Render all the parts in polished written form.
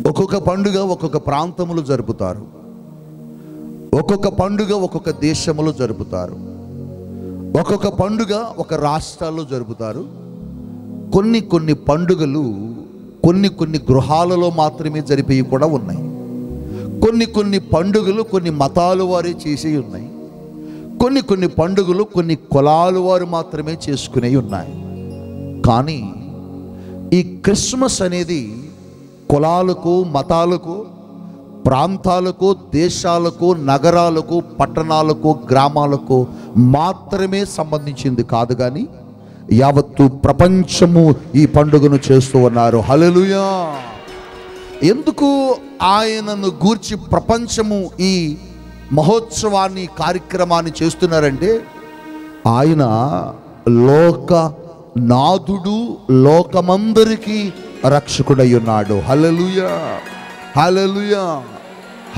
ఒక్కొక్క పండుగ ఒక్కొక్క ప్రాంతంలో జరుపుతారు, ఒక్కొక్క పండుగ ఒక్కొక్క దేశంలో జరుపుతారు, ఒక్కొక్క పండుగ ఒక రాష్ట్రాల్లో జరుపుతారు. కొన్ని పండుగలు కొన్ని గృహాలలో మాత్రమే జరిపేవి కూడా ఉన్నాయి. కొన్ని పండుగలు కొన్ని మతాల వారే చేసి ఉన్నాయి. కొన్ని పండుగలు కొన్ని కులాల వారు మాత్రమే చేసుకునే ఉన్నాయి. కానీ ఈ క్రిస్మస్ అనేది కులాలకు, మతాలకు, ప్రాంతాలకు, దేశాలకు, నగరాలకు, పట్టణాలకు, గ్రామాలకు మాత్రమే సంబంధించింది కాదు, కానీ యావత్తు ప్రపంచము ఈ పండుగను చేస్తూ ఉన్నారు. హల్లెలూయా! ఎందుకు ఆయనను గూర్చి ప్రపంచము ఈ మహోత్సవాన్ని, కార్యక్రమాన్ని చేస్తున్నారంటే ఆయన లోక నాథుడు, లోకమందరికీ రక్షకుడై ఉన్నాడు. హల్లెలూయా! హల్లెలూయా!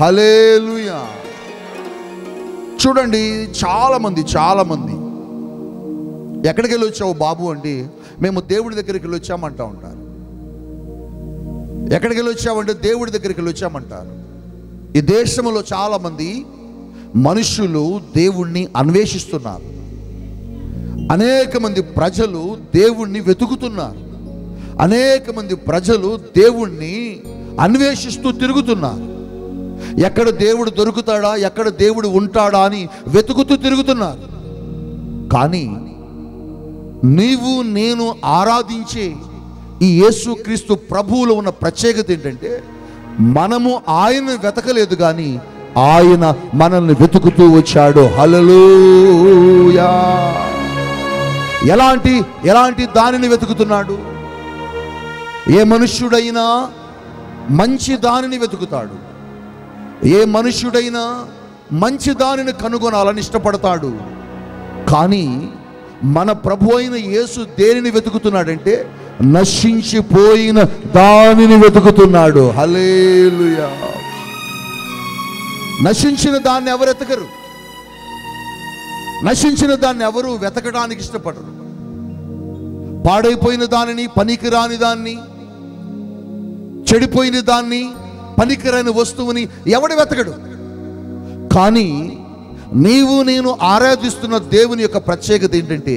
హల్లెలూయా! చూడండి, చాలామంది ఎక్కడికి వెళ్ళి వచ్చావు బాబు అంటే మేము దేవుడి దగ్గరికి వెళ్ళి వచ్చామంటా ఉంటారు. ఎక్కడికి వెళ్ళి వచ్చామంటే దేవుడి దగ్గరికి వెళ్ళి వచ్చామంటారు. ఈ దేశంలో చాలామంది మనుషులు దేవుణ్ణి అన్వేషిస్తున్నారు. అనేక మంది ప్రజలు దేవుణ్ణి వెతుకుతున్నారు. అనేక మంది ప్రజలు దేవుణ్ణి అన్వేషిస్తూ తిరుగుతున్నారు. ఎక్కడ దేవుడు దొరుకుతాడా, ఎక్కడ దేవుడు ఉంటాడా అని వెతుకుతూ తిరుగుతున్నారు. కానీ నీవు నేను ఆరాధించే ఈ యేసుక్రీస్తు ప్రభువులో ఉన్న ప్రత్యేకత ఏంటంటే మనము ఆయన వెతకలేదు, కానీ ఆయన మనల్ని వెతుకుతూ వచ్చాడు. హల్లెలూయా! ఎలాంటి దానిని వెతుకుతున్నాడు? ఏ మనుష్యుడైనా మంచి దానిని వెతుకుతాడు. ఏ మనుష్యుడైనా మంచి దానిని కనుగొనాలని ఇష్టపడతాడు. కానీ మన ప్రభు అయిన యేసు దేనిని వెతుకుతున్నాడంటే నశించిపోయిన దానిని వెతుకుతున్నాడు. హల్లెలూయా! నశించిన దాన్ని ఎవరు వెతకరు. నశించిన దాన్ని ఎవరు వెతకడానికి ఇష్టపడరు. పాడైపోయిన దానిని, పనికిరాని దాన్ని, చెడిపోయిన దాన్ని, పనికిరాని వస్తువుని ఎవడు వెతకడు. కానీ నీవు నేను ఆరాధిస్తున్న దేవుని యొక్క ప్రత్యేకత ఏంటంటే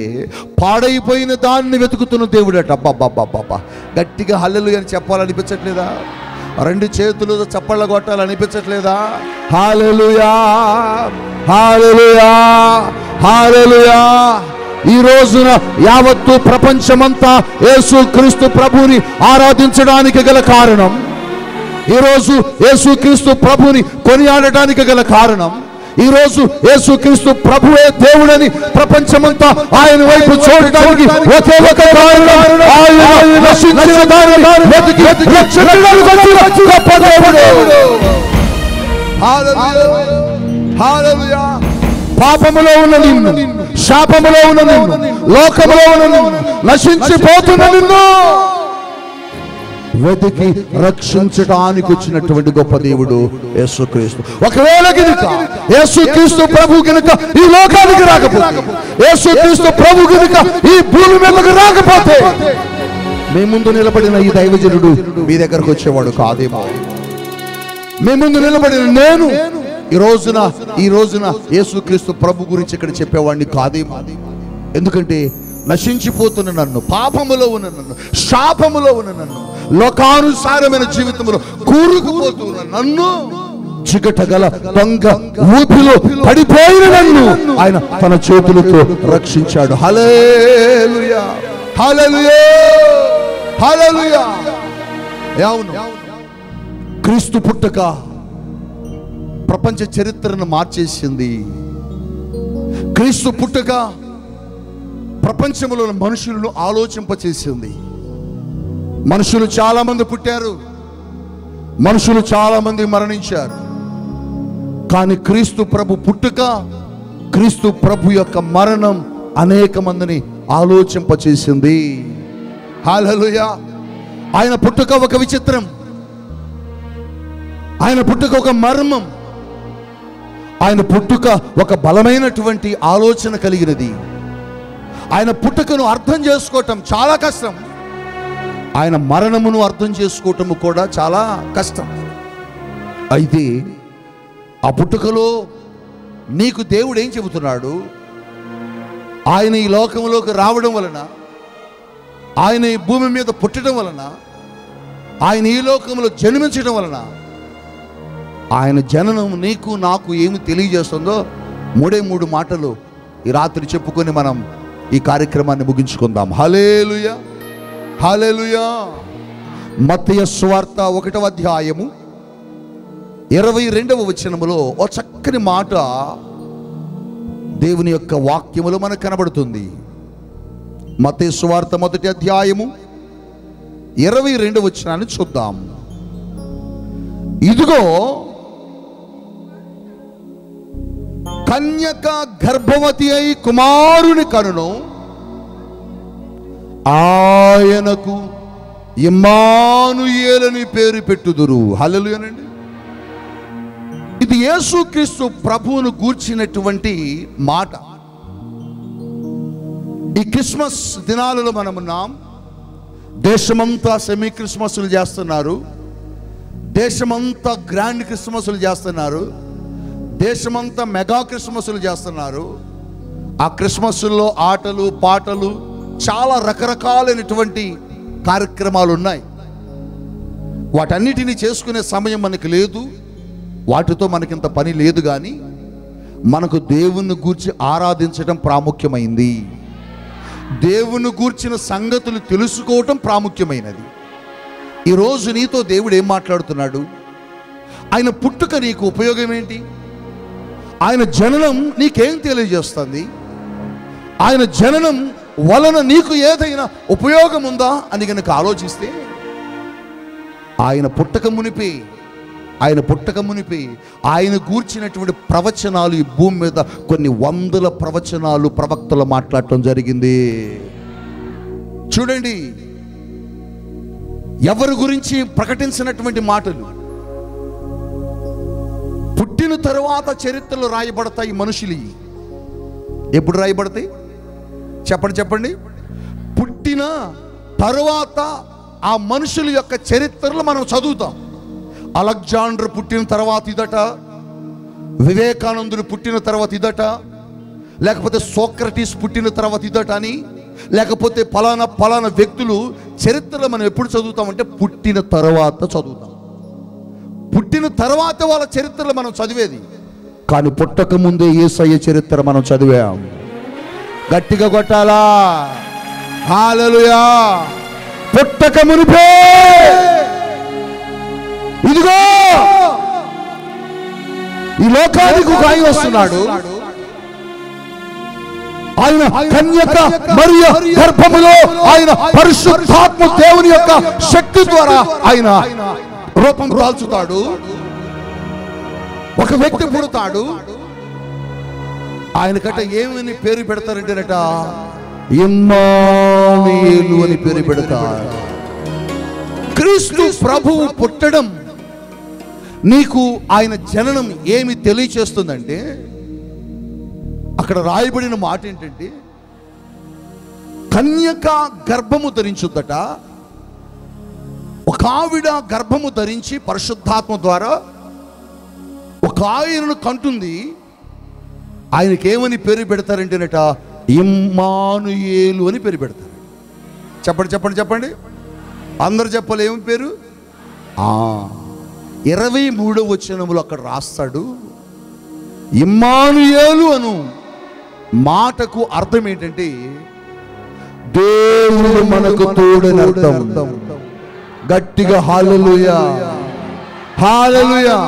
పాడైపోయిన దాన్ని వెతుకుతున్న దేవుడట. అబ్బా! గట్టిగా హల్లెలూయా అని చెప్పాలనిపించట్లేదా? రెండు చేతులు చప్పళ్ళ కొట్టాలనిపించట్లేదా? హల్లెలూయా! హల్లెలూయా! హల్లెలూయా! ఈ రోజున యావత్తు ప్రపంచమంతా యేసుక్రీస్తు ప్రభువుని ఆరాధించడానికి గల కారణం, ఈరోజు యేసుక్రీస్తు ప్రభువుని కొనియాడటానికి గల కారణం, ఈరోజు యేసుక్రీస్తు ప్రభువే దేవుడని ప్రపంచమంతా ఆయన వైపు చూడటానికి ఒకే ఒక కారణం, ఆయన నశించిన దానిని వెతికి రక్షకుడైన గొప్ప దేవుడు. హల్లెలూయా! హల్లెలూయా! పాపములో ఉన్న నిన్ను, శాపములో ఉన్న నిన్ను, లోకములో ఉన్న నిన్ను, నశించిపోతున్న నిన్ను వెతికి రక్షించడానికి వచ్చినటువంటి గొప్ప దేవుడు యేసుక్రీస్తు. ఒకవేళ గనుక యేసుక్రీస్తు ప్రభు గనుక ఈ లోకానికి రాకపోతే, యేసుక్రీస్తు ప్రభు గనుక ఈ భూమి మీదకి రాకపోతే మీ ముందు నిలబడిన ఈ దైవజనుడు మీ దగ్గరకు వచ్చేవాడు కాదేమో. మీ ముందు నిలబడిన నేను ఈ రోజున యేసుక్రీస్తు ప్రభు గురించి ఇక్కడ చెప్పేవాడిని కాదేమో. ఎందుకంటే నశించిపోతున్న నన్ను, పాపములో ఉన్న నన్ను, శాపములో ఉన్న నన్ను, లోకానుసారమైన జీవితంలో కూరుకుపోతున్న నన్ను, చికటగల దొంగ ఊపిలో పడిపోయిన నన్ను ఆయన తన చేతులతో రక్షించాడు. హల్లెలూయా! హల్లెలూయా! హల్లెలూయా! అవును, క్రీస్తు పుట్టుక ప్రపంచ చరిత్రను మార్చేసింది. క్రీస్తు పుట్టుక ప్రపంచంలో మనుషులను ఆలోచింపచేసింది. మనుషులు చాలా మంది పుట్టారు, మనుషులు చాలా మంది మరణించారు. కానీ క్రీస్తు ప్రభు పుట్టుక, క్రీస్తు ప్రభు యొక్క మరణం అనేక మందిని ఆలోచింపచేసింది. హల్లెలూయా! ఆయన పుట్టుక ఒక విచిత్రం, ఆయన పుట్టుక ఒక మర్మం, ఆయన పుట్టుక ఒక బలమైనటువంటి ఆలోచన కలిగినది. ఆయన పుట్టుకను అర్థం చేసుకోవటం చాలా కష్టం. ఆయన మరణమును అర్థం చేసుకోవటము కూడా చాలా కష్టం. అయితే ఆ పుట్టుకలో నీకు దేవుడు ఏం చెబుతున్నాడు? ఆయన ఈ లోకంలోకి రావడం వలన, ఆయన ఈ భూమి మీద పుట్టడం వలన, ఆయన ఈ లోకంలో జన్మించడం వలన ఆయన జననం నీకు నాకు ఏమి తెలియజేస్తుందో మూడు మాటలు ఈ రాత్రి చెప్పుకొని మనం ఈ కార్యక్రమాన్ని ముగించుకుందాం. హల్లెలూయా, హల్లెలూయా. మత్తయి సువార్త 1వ అధ్యాయము 22వ వచనములో ఓ చక్కని మాట దేవుని యొక్క వాక్యములో మనకు కనబడుతుంది. మత్తయి సువార్త 1వ అధ్యాయము 22వ వచనాన్ని చూద్దాం. ఇదిగో కన్యక గర్భవతి అయి కుమారుని కనును, ఆయనకు ఇమ్మానుయేలని పేరు పెట్టుదురు. హల్లెలూయానండి. ఇది యేసుక్రీస్తు ప్రభువును గూర్చినటువంటి మాట. ఈ క్రిస్మస్ దినాలలో మనమున్నాం. దేశమంతా సెమీ క్రిస్మస్లు చేస్తున్నారు, దేశమంతా గ్రాండ్ క్రిస్మస్లు చేస్తున్నారు, దేశమంతా మెగా క్రిస్మస్లు చేస్తున్నారు. ఆ క్రిస్మస్లో ఆటలు పాటలు చాలా రకరకాలైనటువంటి కార్యక్రమాలు ఉన్నాయి. వాటన్నిటినీ చేసుకునే సమయం మనకు లేదు, వాటితో మనకింత పని లేదు. కానీ మనకు దేవుని గూర్చి ఆరాధించడం ప్రాముఖ్యమైంది, దేవుని గూర్చిన సంగతులు తెలుసుకోవటం ప్రాముఖ్యమైనది. ఈరోజు నీతో దేవుడు ఏం మాట్లాడుతున్నాడు? ఆయన పుట్టుక నీకు ఉపయోగం ఏంటి? ఆయన జననం నీకేం తెలియజేస్తుంది? ఆయన జననం వలన నీకు ఏదైనా ఉపయోగం ఉందా అని కనుక ఆలోచిస్తే, ఆయన పుట్టక మునిపే ఆయన గూర్చినటువంటి ప్రవచనాలు ఈ భూమి మీద కొన్ని వందల ప్రవచనాలు ప్రవక్తలు మాట్లాడటం జరిగింది. చూడండి, ఎవరి గురించి ప్రకటించినటువంటి మాటలు. పుట్టిన తరువాత చరిత్రలు రాయబడతాయి మనుషులు. ఎప్పుడు రాయబడతాయి? చెప్పండి. పుట్టిన తరువాత ఆ మనుషుల యొక్క చరిత్రలు మనం చదువుతాం. అలెగ్జాండర్ పుట్టిన తర్వాత ఇదట, వివేకానందుడు పుట్టిన తర్వాత ఇదట, లేకపోతే సోక్రటీస్ పుట్టిన తర్వాత ఇదట అని, లేకపోతే పలానా వ్యక్తులు చరిత్రలో మనం ఎప్పుడు చదువుతామంటే పుట్టిన తర్వాత చదువుతాం. పుట్టిన తర్వాత వాళ్ళ చరిత్రలు మనం చదివేది, కానీ పుట్టక ముందే యేసయ్య చరిత్ర మనం చదివాం. గట్టిగా కొట్టాలా? హల్లెలూయా. పుట్టక మునిపే ఇదిగో ఈ లోకానికి ఒక ఆయన వస్తున్నాడు. ఆయన కన్యక మరియ గర్భములో ఆయన పరిశుద్ధాత్మ దేవుని యొక్క శక్తి ద్వారా ఆయన రూపం దాల్చుతాడు. ఒక వ్యక్తి పుడతాడు. ఆయనకట ఏమని పేరు పెడతారంటేనట ఇమ్మానుయేలు అని పేరు పెడతారు. క్రీస్తు ప్రభువు పుట్టడం నీకు ఆయన జననం ఏమి తెలియచేస్తుందంటే, అక్కడ రాయబడిన మాట ఏంటంటే, కన్యక గర్భము ధరించుద్దట. ఒక ఆవిడ గర్భము ధరించి పరిశుద్ధాత్మ ద్వారా ఒక ఆయనను కంటుంది. ఆయనకేమని పేరు పెడతారంటేనట ఇమ్మానుయేలు అని పేరు పెడతారు. చెప్పండి. అందరు చెప్పాలి ఏమి పేరు? 23వ వచనములో అక్కడ రాస్తాడు, ఇమ్మానుయేలు అను మాటకు అర్థం ఏంటంటే దేవుడు మనకు తోడని అర్థం. గట్టిగా హల్లెలూయా, హల్లెలూయా.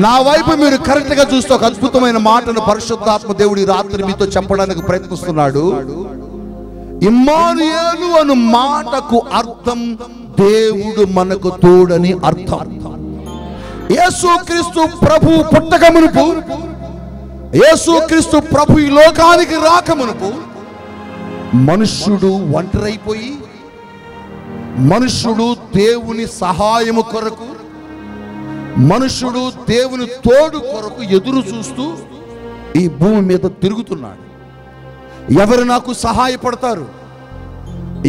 నా వైపు మీరు కరెక్ట్ గా చూస్తే ఒక అద్భుతమైన మాటను పరిశుద్ధాత్మ దేవుడి రాత్రి మీతో చెప్పడానికి ప్రయత్నిస్తున్నాడు. ఇమ్మానుయేలు అను మాటకు అర్థం దేవుడు మనకు తోడని అర్థం. యేసుక్రీస్తు ప్రభు పుట్టక మునుపు, యేసుక్రీస్తు ప్రభు ఈ లోకానికి రాక మునుపు మనుష్యుడు ఒంటరైపోయి, మనుష్యుడు దేవుని సహాయము కొరకు, మనుష్యుడు దేవుని తోడు కొరకు ఎదురు చూస్తూ ఈ భూమి మీద తిరుగుతున్నాడు. ఎవరు నాకు సహాయపడతారు,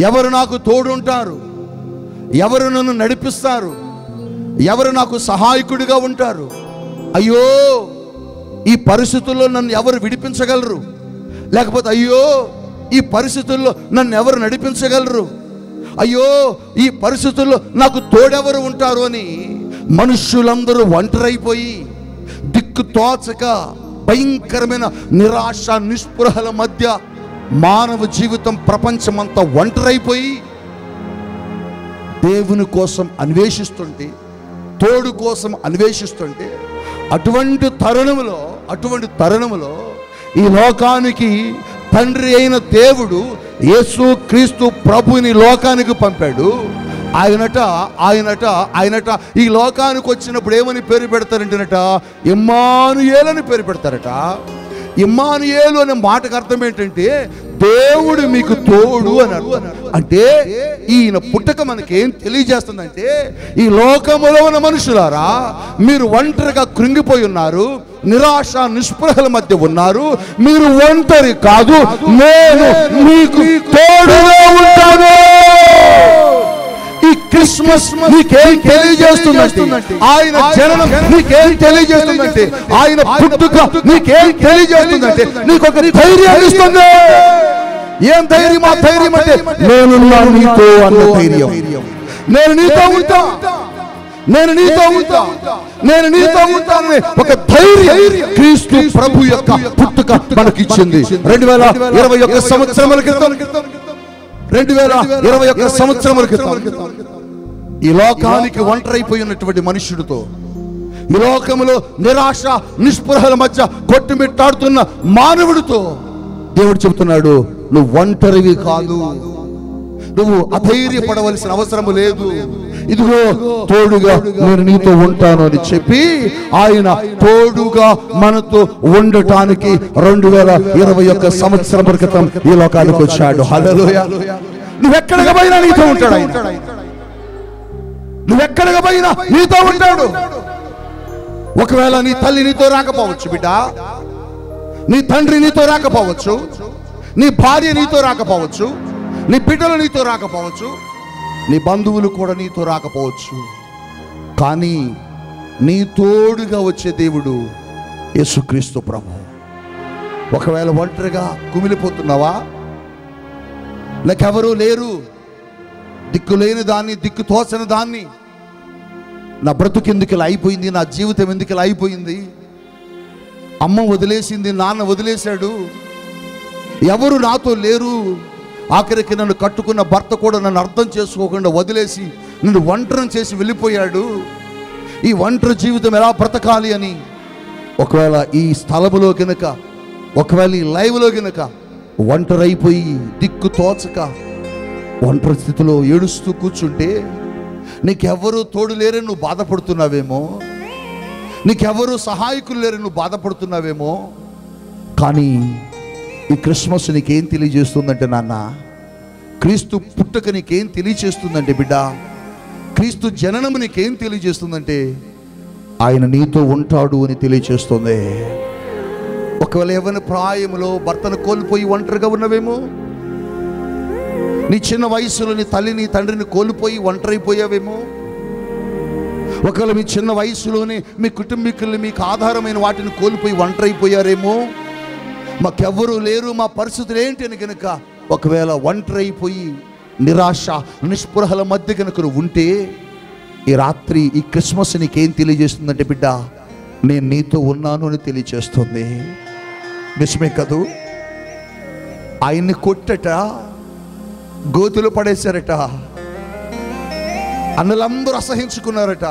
ఎవరు నాకు తోడుంటారు, ఎవరు నన్ను నడిపిస్తారు, ఎవరు నాకు సహాయకుడిగా ఉంటారు, అయ్యో ఈ పరిస్థితుల్లో నన్ను ఎవరు విడిపించగలరు, లేకపోతే అయ్యో ఈ పరిస్థితుల్లో నన్ను ఎవరు నడిపించగలరు, అయ్యో ఈ పరిస్థితుల్లో నాకు తోడెవరు ఉంటారు అని మనుష్యులందరూ ఒంటరైపోయి దిక్కు తోచక భయంకరమైన నిరాశ నిస్పృహల మధ్య మానవ జీవితం ప్రపంచమంతా ఒంటరైపోయి దేవుని కోసం అన్వేషిస్తుంటే, తోడు కోసం అన్వేషిస్తుంటే, అటువంటి తరుణంలో ఈ లోకానికి తండ్రి అయిన దేవుడు యేసు క్రీస్తు ప్రభుని లోకానికి పంపాడు. ఆయనట ఈ లోకానికి వచ్చినప్పుడు ఏమని పేరు పెడతారంటేనట, ఇమ్మానుయేలు అని పేరు పెడతారట. ఇమ్మానుయేలు అనే మాటకు అర్థం ఏంటంటే దేవుడు మీకు తోడు అని అర్థం. అంటే ఈయన పుట్టక మనకేం తెలియజేస్తుందంటే, ఈ లోకములో ఉన్న మనుషులారా, మీరు ఒంటరిగా కృంగిపోయి ఉన్నారు, నిరాశ నిస్పృహల మధ్య ఉన్నారు, మీరు ఒంటరి కాదు, నేను మీకు తోడుగా ఉంటాను. ఈ క్రిస్మస్ నీకేం తెలియజేస్తుందంటే, ఆయన జననం నీకేం తెలియజేస్తుందంటే, ఆయన పుట్టుక నీకేం తెలియజేస్తుందంటే నీకు ఒక ధైర్యాన్ని ఇస్తుంది. ఏం ధైర్యం? ఆ ధైర్యం అంటే నేను నీతో అన్న ధైర్యం. నేను నీతో ఉంటానని ఒక ధైర్యం క్రీస్తు ప్రభు యొక్క పుట్టుక మనకిచ్చింది. 2021 సంవత్సరముల క్రితం ఈ లోకానికి ఒంటరైపోయి ఉన్నటువంటి మనుష్యుడితో, ఈ లోకములో నిరాశ నిస్పృహల మధ్య కొట్టుమిట్టాడుతున్న మానవుడితో దేవుడు చెబుతున్నాడు, నువ్వు ఒంటరివి కాదు, నువ్వు అధైర్యపడవలసిన అవసరం లేదు, ఇదిగో తోడుగా నేను నీతో ఉంటాను అని చెప్పి ఆయన తోడుగా మనతో ఉండటానికి 2021 సంవత్సరం క్రితం ఈ లోకానికి వచ్చాడు. హల్లెలూయా. నువ్వెక్కడికి పోయినా నీతో ఉంటాడు ఆయన. నువ్వెక్కడికి పోయినా నీతో ఉంటాడు. ఒకవేళ నీ తల్లి నీతో రాకపోవచ్చు బిడ్డ, నీ తండ్రి నీతో రాకపోవచ్చు, నీ భార్య నీతో రాకపోవచ్చు, నీ బిడ్డలు నీతో రాకపోవచ్చు, నీ బంధువులు కూడా నీతో రాకపోవచ్చు, కానీ నీ తోడుగా వచ్చే దేవుడు యేసుక్రీస్తు ప్రభు. ఒకవేళ ఒంటరిగా కుమిలిపోతున్నావా, నాకెవరూ లేరు, దిక్కులేని దాన్ని, దిక్కు తోచని దాన్ని, నా బ్రతుకు ఎందుకు ఇలా అయిపోయింది, నా జీవితం ఎందుకు ఇలా అయిపోయింది, అమ్మ వదిలేసింది, నాన్న వదిలేశాడు, ఎవరు నాతో లేరు, ఆఖరికి నన్ను కట్టుకున్న భర్త కూడా నన్ను అర్థం చేసుకోకుండా వదిలేసి నన్ను ఒంటరిని చేసి వెళ్ళిపోయాడు, ఈ ఒంటరి జీవితం ఎలా బ్రతకాలి అని ఒకవేళ ఈ స్థలములో కనుక, ఒకవేళ ఈ లైవ్లో కనుక ఒంటరైపోయి దిక్కు తోచక ఒంటరి స్థితిలో ఏడుస్తూ కూర్చుంటే, నీకెవ్వరూ తోడు లేరని నువ్వు బాధపడుతున్నావేమో, నీకెవ్వరూ సహాయకులు లేరని నువ్వు బాధపడుతున్నావేమో, కానీ ఈ క్రిస్మస్ నీకేం తెలియజేస్తుందంటే నాన్న, క్రీస్తు పుట్టుక నీకేం తెలియజేస్తుందంటే బిడ్డ, క్రీస్తు జననం నీకేం తెలియజేస్తుందంటే ఆయన నీతో ఉంటాడు అని తెలియజేస్తుంది. ఒకవేళ యవ్వన ప్రాయంలో భర్తను కోల్పోయి ఒంటరిగా ఉన్నవేమో, నీ చిన్న వయసులో నీ తల్లిని తండ్రిని కోల్పోయి ఒంటరైపోయావేమో, ఒకవేళ మీ చిన్న వయసులోనే మీ కుటుంబీకుల్ని, మీకు ఆధారమైన వాటిని కోల్పోయి ఒంటరైపోయారేమో, మాకెవ్వరూ లేరు, మా పరిస్థితులు ఏంటి అని కనుక ఒకవేళ ఒంటరైపోయి నిరాశ నిస్పృహల మధ్య కనుక ఉంటే, ఈ రాత్రి ఈ క్రిస్మస్ నీకేం తెలియజేస్తుందంటే బిడ్డ, నేను నీతో ఉన్నాను అని తెలియజేస్తుంది. నిజమే కదూ? ఆయన్ని కొట్టట, గోతులు పడేశారట, అన్నలందరూ అసహించుకున్నారట,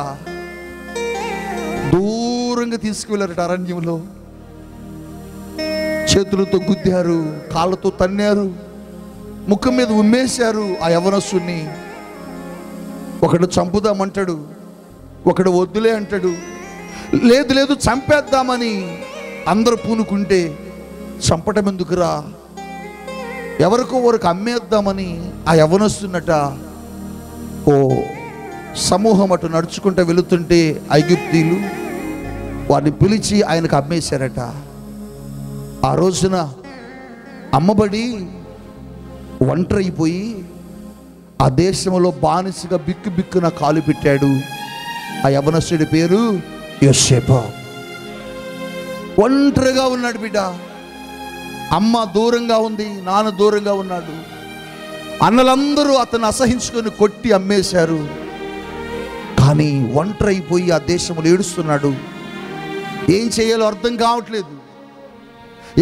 దూరంగా తీసుకువెళ్ళారట, అరణ్యంలో చేతులతో గుద్దారు, కాళ్ళతో తన్నారు, ముఖం మీద ఉమ్మేశారు ఆ యవనస్తుని. ఒకడు చంపుదామంటాడు, ఒకడు వద్దులే అంటాడు, లేదు లేదు చంపేద్దామని అందరూ పూనుకుంటే, చంపటం ఎందుకురా, ఎవరికో వరకు అమ్మేద్దామని ఆ యవనస్తున్నట ఓ సమూహం అటు నడుచుకుంటూ వెళుతుంటే ఐగుప్తీయులు వారిని పిలిచి ఆయనకు అమ్మేశారట. ఆ రోజున అమ్మబడి ఒంటరైపోయి ఆ దేశంలో బానిసగా బిక్కు బిక్కున కాలు పెట్టాడు. ఆ యవనస్తుడి పేరు యోసేపు. ఒంటరిగా ఉన్నాడు బిడ్డ. అమ్మ దూరంగా ఉంది, నాన్న దూరంగా ఉన్నాడు. అన్నలందరూ అతను అసహించుకొని కొట్టి అమ్మేశారు. కానీ ఒంటరి అయిపోయి ఆ దేశంలో ఏడుస్తున్నాడు. ఏం చేయాలో అర్థం కావట్లేదు,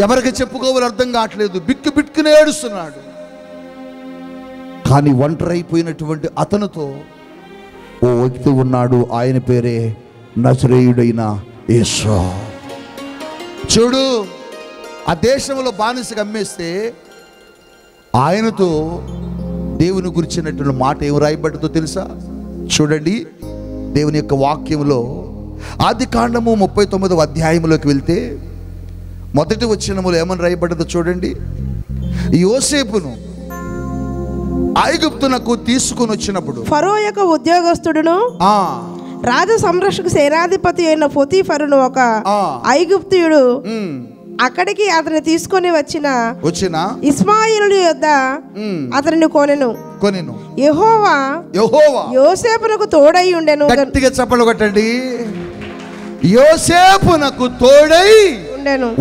ఎవరికి చెప్పుకోవాలో అర్థం కావట్లేదు. బిక్కు బిక్కునే ఏడుస్తున్నాడు. కానీ ఒంటరి అయిపోయినటువంటి అతనితో ఓ వ్యక్తి ఉన్నాడు. ఆయన పేరే నజరేయుడైన యేసు. చూడు, ఆ దేశంలో బానిసగా అమ్మేస్తే ఆయనతో దేవుని గురించినటువంటి మాట ఏం రాయబడ్డదో తెలుసా? చూడండి, దేవుని యొక్క వాక్యంలో ఆదికాండము 39వ అధ్యాయంలోకి వెళ్తే మొదటి వచనములో ఏమని రాయబడ్డదో చూడండి. యోసేపును ఐగుప్తునకు తీసుకుని వచ్చినప్పుడు ఫరో యొక్క ఉద్యోగస్తుడును రాజ సంరక్షక సేనాధిపతి అయిన పొతీఫరును ఒక ఐగుప్తీయుడు అక్కడికి అతన్ని తీసుకొని వచ్చిన ఇస్మాయిలు యొద్ద అతనిని కొనెను. యెహోవా యోసేపునకు తోడై ఉండెను. గట్టిగా చప్పట్లు కొట్టండి. యోసేపునకు తోడై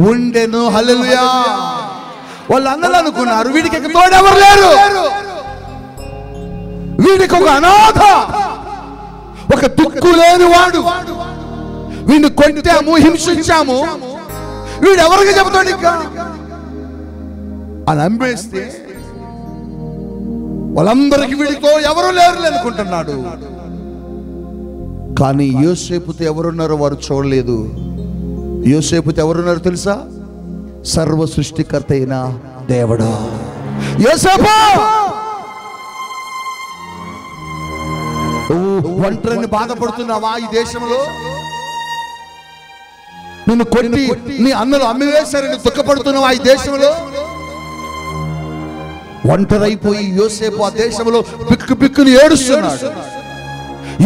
ఉండెను. హల్లెలూయా. వాళ్ళు అందరూ అనుకున్నారు వీడికి తోడెవరు లేరు, వీడికి ఒక అనాథ, ఒక దిక్కు లేని వాడు, వీడిని కొట్టాము, హింసించాము, వీడు ఎవరికి చెబుతాడు ఇంకా అని అమ్మేస్తే వాళ్ళందరికీ వీడితో ఎవరు లేరు అనుకుంటున్నాడు. కానీ యోసేపుతో ఎవరున్నారో వారు చూడలేదు. యోసేపుతో ఎవరున్నారో తెలుసా? సర్వ సృష్టికర్త అయిన దేవుడు. యోసేపు ఒంటరిని బాధపడుతున్నావా? ఈ దేశంలో నిన్ను కొట్టి నీ అన్నలు అమ్మివేశారని దుఃఖపడుతున్నావా? ఈ దేశంలో ఒంటరైపోయి యోసేపు ఆ దేశంలో బిక్కు బిక్కుని ఏడుస్తున్నాడు.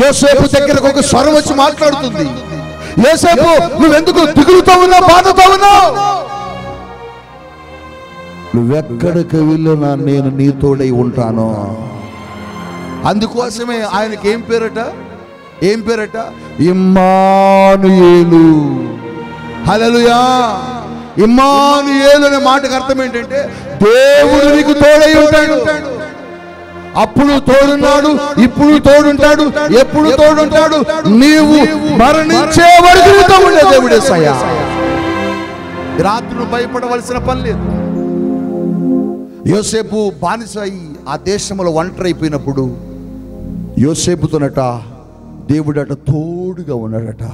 యోసేపు దగ్గరకు ఒక స్వరం వచ్చి మాట్లాడుతుంది. యోసేపు, నువ్వెందుకు దిగులుతో ఉన్నావు, బాధతో ఉన్నావు? నువ్వెక్కడికి వెళ్ళినా నేను నీ తోడై ఉంటాను. అందుకోసమే ఆయనకి ఏం పేరట? ఇమ్మానుయేలు. హల్లెలూయా. ఇమ్మానుయేలు అనే మాటకు అర్థం ఏంటంటే దేవుడు నీకు తోడై ఉంటాడు. అప్పుడు తోడున్నాడు, ఇప్పుడు తోడుంటాడు, ఎప్పుడు తోడుంటాడు. నీవు మరణించే వరకు ఉండే దేవుడే సయ్యా. రాత్రి భయపడవలసిన పని లేదు. యోసేపు బానిస అయి ఆ దేశంలో ఒంటరి అయిపోయినప్పుడు యోసేపుతోనట దేవుడట తోడుగా ఉన్నాడట.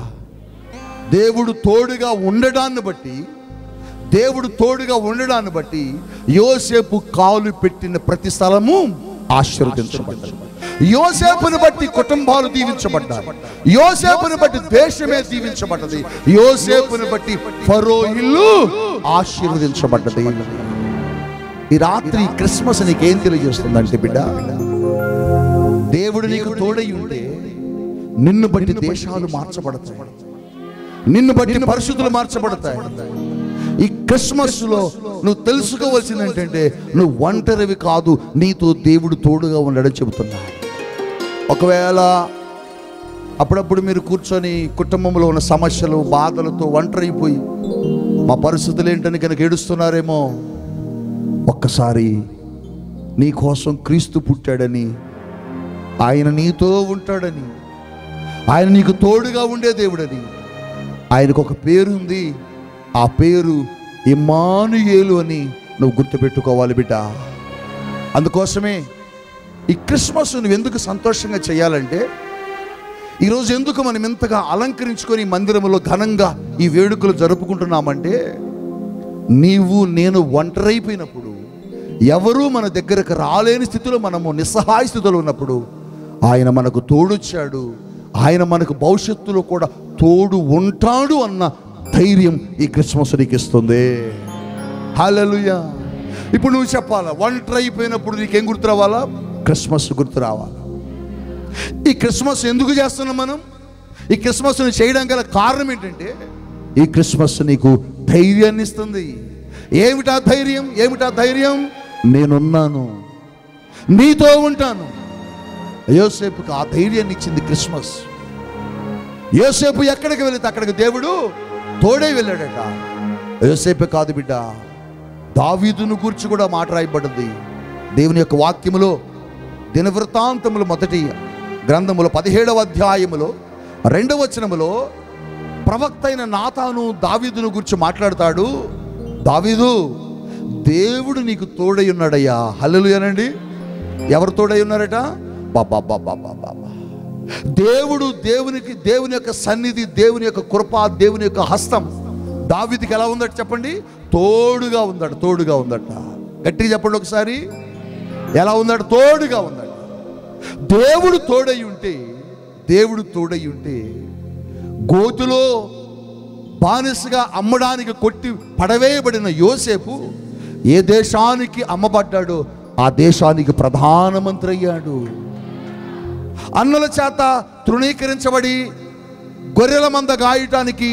దేవుడు తోడుగా ఉండడాన్ని బట్టి యోసేపు కాలు పెట్టిన ప్రతి స్థలము ఆశీర్వదించబడ్డాడు. యోసేపుని బట్టి కుటుంబాలు దీవించబడ్డారు. యోసేపుని బట్టి దేశమే దీవించబడ్డది. యోసేపుని బట్టి ఫరో ఇల్లు ఆశీర్వదించబడ్డది. ఈ రాత్రి క్రిస్మస్ నీకేం తెలియజేస్తుందంటే బిడ్డ, దేవుడు నీకు తోడై ఉంటే నిన్ను బట్టి దేశాలు మార్చబడతాయి, నిన్ను బట్టి పరిస్థితులు మార్చబడతాయి. ఈ క్రిస్మస్ లో నువ్వు తెలుసుకోవాల్సింది ఏంటంటే నువ్వు ఒంటరివి కాదు, నీతో దేవుడు తోడుగా ఉన్నాడని చెబుతున్నాడు. ఒకవేళ అప్పుడప్పుడు మీరు కూర్చొని కుటుంబంలో ఉన్న సమస్యలు బాధలతో ఒంటరైపోయి మా పరిస్థితులు ఏంటని కనుక ఏడుస్తున్నారేమో, ఒక్కసారి నీ కోసం క్రీస్తు పుట్టాడని, ఆయన నీతో ఉంటాడని, ఆయన నీకు తోడుగా ఉండే దేవుడని, ఆయనకు ఒక పేరుంది, ఆ పేరు ఇమ్మానుయేలు అని నువ్వు గుర్తుపెట్టుకోవాలి బిడ్డ. అందుకోసమే ఈ క్రిస్మస్ నువ్వు ఎందుకు సంతోషంగా చేయాలంటే, ఈరోజు ఎందుకు మనం ఇంతగా అలంకరించుకొని మందిరంలో ఘనంగా ఈ వేడుకలు జరుపుకుంటున్నామంటే, నీవు నేను ఒంటరైపోయినప్పుడు, ఎవరూ మన దగ్గరకు రాలేని స్థితిలో, మనము నిస్సహాయ స్థితిలో ఉన్నప్పుడు ఆయన మనకు తోడొచ్చాడు. ఆయన మనకు భవిష్యత్తులో కూడా తోడు ఉంటాడు అన్న ధైర్యం ఈ క్రిస్మస్ నీకు ఇస్తుంది. హల్లెలూయా. ఇప్పుడు నువ్వు చెప్పాలా, ఒంటరి అయిపోయినప్పుడు నీకేం గుర్తు రావాలా? క్రిస్మస్ గుర్తు రావాలా. ఈ క్రిస్మస్ ఎందుకు చేస్తున్నాం మనం? ఈ క్రిస్మస్ చేయడం గల కారణం ఏంటంటే, ఈ క్రిస్మస్ నీకు ధైర్యాన్ని ఇస్తుంది. ఏమిటా ధైర్యం? నేనున్నాను, నీతో ఉంటాను, యోసేపుకి ఆ ధైర్యాన్ని ఇచ్చింది క్రిస్మస్. యోసేపు ఎక్కడికి వెళితే అక్కడికి దేవుడు తోడే వెళ్ళాడట. యోసేపే కాదు బిడ్డ, దావీదును గురించి కూడా మాట రాయబడింది దేవుని యొక్క వాక్యములో. దినవృత్తాంతములు మొదటి గ్రంథములో 17వ అధ్యాయములో 2వ వచనములో ప్రవక్త అయిన నాతాను దావీదును గురించి మాట్లాడతాడు. దావీదు, దేవుడు నీకు తోడై ఉన్నాడయ్యా. హల్లెలూయానండి. ఎవరు తోడై ఉన్నారట? బాబా బాబా బాబా. దేవుడు, దేవుని యొక్క సన్నిధి, దేవుని యొక్క కృప, దేవుని యొక్క హస్తం దావీదుకి ఎలా ఉందట చెప్పండి? తోడుగా ఉందట. తోడుగా ఉందట. గట్టిగా చెప్పండి ఒకసారి. ఎలా ఉందట? తోడుగా ఉందట. దేవుడు తోడై ఉంటే గోతులో బానిసగా అమ్మడానికి కొట్టి పడవేయబడిన యోసేపు ఏ దేశానికి అమ్మబడ్డాడో ఆ దేశానికి ప్రధానమంత్రి అయ్యాడు. అన్నల చేత తృణీకరించబడి గొర్రెల మంద గాయటానికి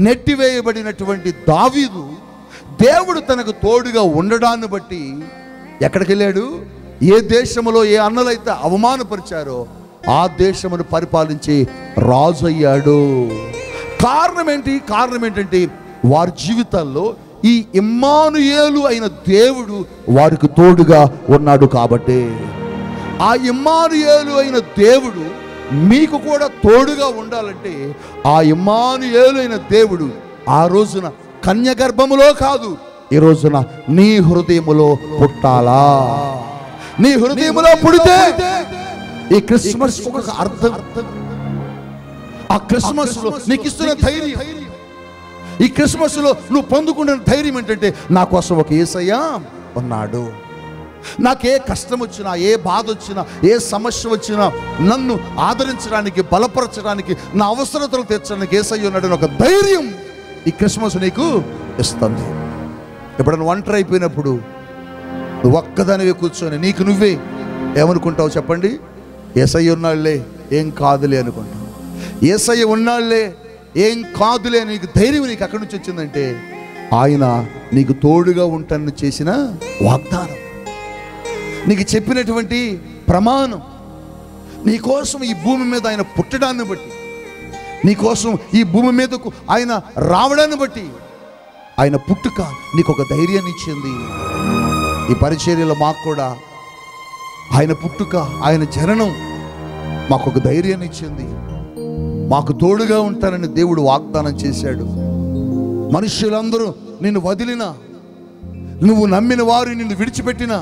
నెట్టివేయబడినటువంటి దావీదు దేవుడు తనకు తోడుగా ఉండడాన్ని బట్టి ఎక్కడికి వెళ్ళాడు? ఏ దేశంలో ఏ అన్నలైతే అవమానపరిచారో ఆ దేశమును పరిపాలించి రాజు అయ్యాడు. కారణం ఏంటంటే వారి జీవితాల్లో ఈ ఇమ్మానుయేలు అయిన దేవుడు వారికి తోడుగా ఉన్నాడు. కాబట్టి ఆ ఇమ్మానుయేలు అయిన దేవుడు మీకు కూడా తోడుగా ఉండాలంటే ఆ ఇమ్మానుయేలు అయిన దేవుడు ఆ రోజున కన్య గర్భములో కాదు, ఈ రోజున నీ హృదయములో పుట్టాలా. నీ హృదయములో పుడితే ఈ క్రిస్మస్ ఒక అర్థం. ఆ క్రిస్మస్ లో నీకు ఇస్తున్న ధైర్యం, ఈ క్రిస్మస్ లో నువ్వు పొందుకున్న ధైర్యం ఏంటంటే నా కోసం ఒక యేసయ్య ఉన్నాడు. నాకే కష్టం వచ్చినా, ఏ బాధ వచ్చినా, ఏ సమస్య వచ్చినా నన్ను ఆదరించడానికి, బలపరచడానికి, నా అవసరతలు తీర్చడానికి యేసయ్య ఉన్నాడని ఒక ధైర్యం ఈ క్రిస్మస్ నీకు ఇస్తుంది. ఎప్పుడైనా ఒంటరి అయిపోయినప్పుడు నువ్వు ఒక్కదానివే కూర్చొని నీకు నువ్వే ఏమనుకుంటావు చెప్పండి? యేసయ్య ఉన్నాళ్లే, ఏం కాదులే అనుకుంటావు. యేసయ్య ఉన్నాళ్లే, ఏం కాదులే నీకు ధైర్యం నీకు అక్కడి నుంచి వచ్చిందంటే ఆయన నీకు తోడుగా ఉంటానని చేసిన వాగ్దానం, నీకు చెప్పినటువంటి ప్రమాణం, నీకోసం ఈ భూమి మీద ఆయన పుట్టడాన్ని బట్టి, నీకోసం ఈ భూమి మీదకు ఆయన రావడాన్ని బట్టి ఆయన పుట్టుక నీకు ఒక ధైర్యాన్ని ఇచ్చింది. ఈ పరిచర్యలో మాకు కూడా ఆయన పుట్టుక, ఆయన జననం మాకు ఒక ధైర్యాన్ని ఇచ్చింది. మాకు తోడుగా ఉంటానని దేవుడు వాగ్దానం చేశాడు. మనుష్యులందరూ నిన్ను వదిలినా, నువ్వు నమ్మిన వారు నిన్ను విడిచిపెట్టినా,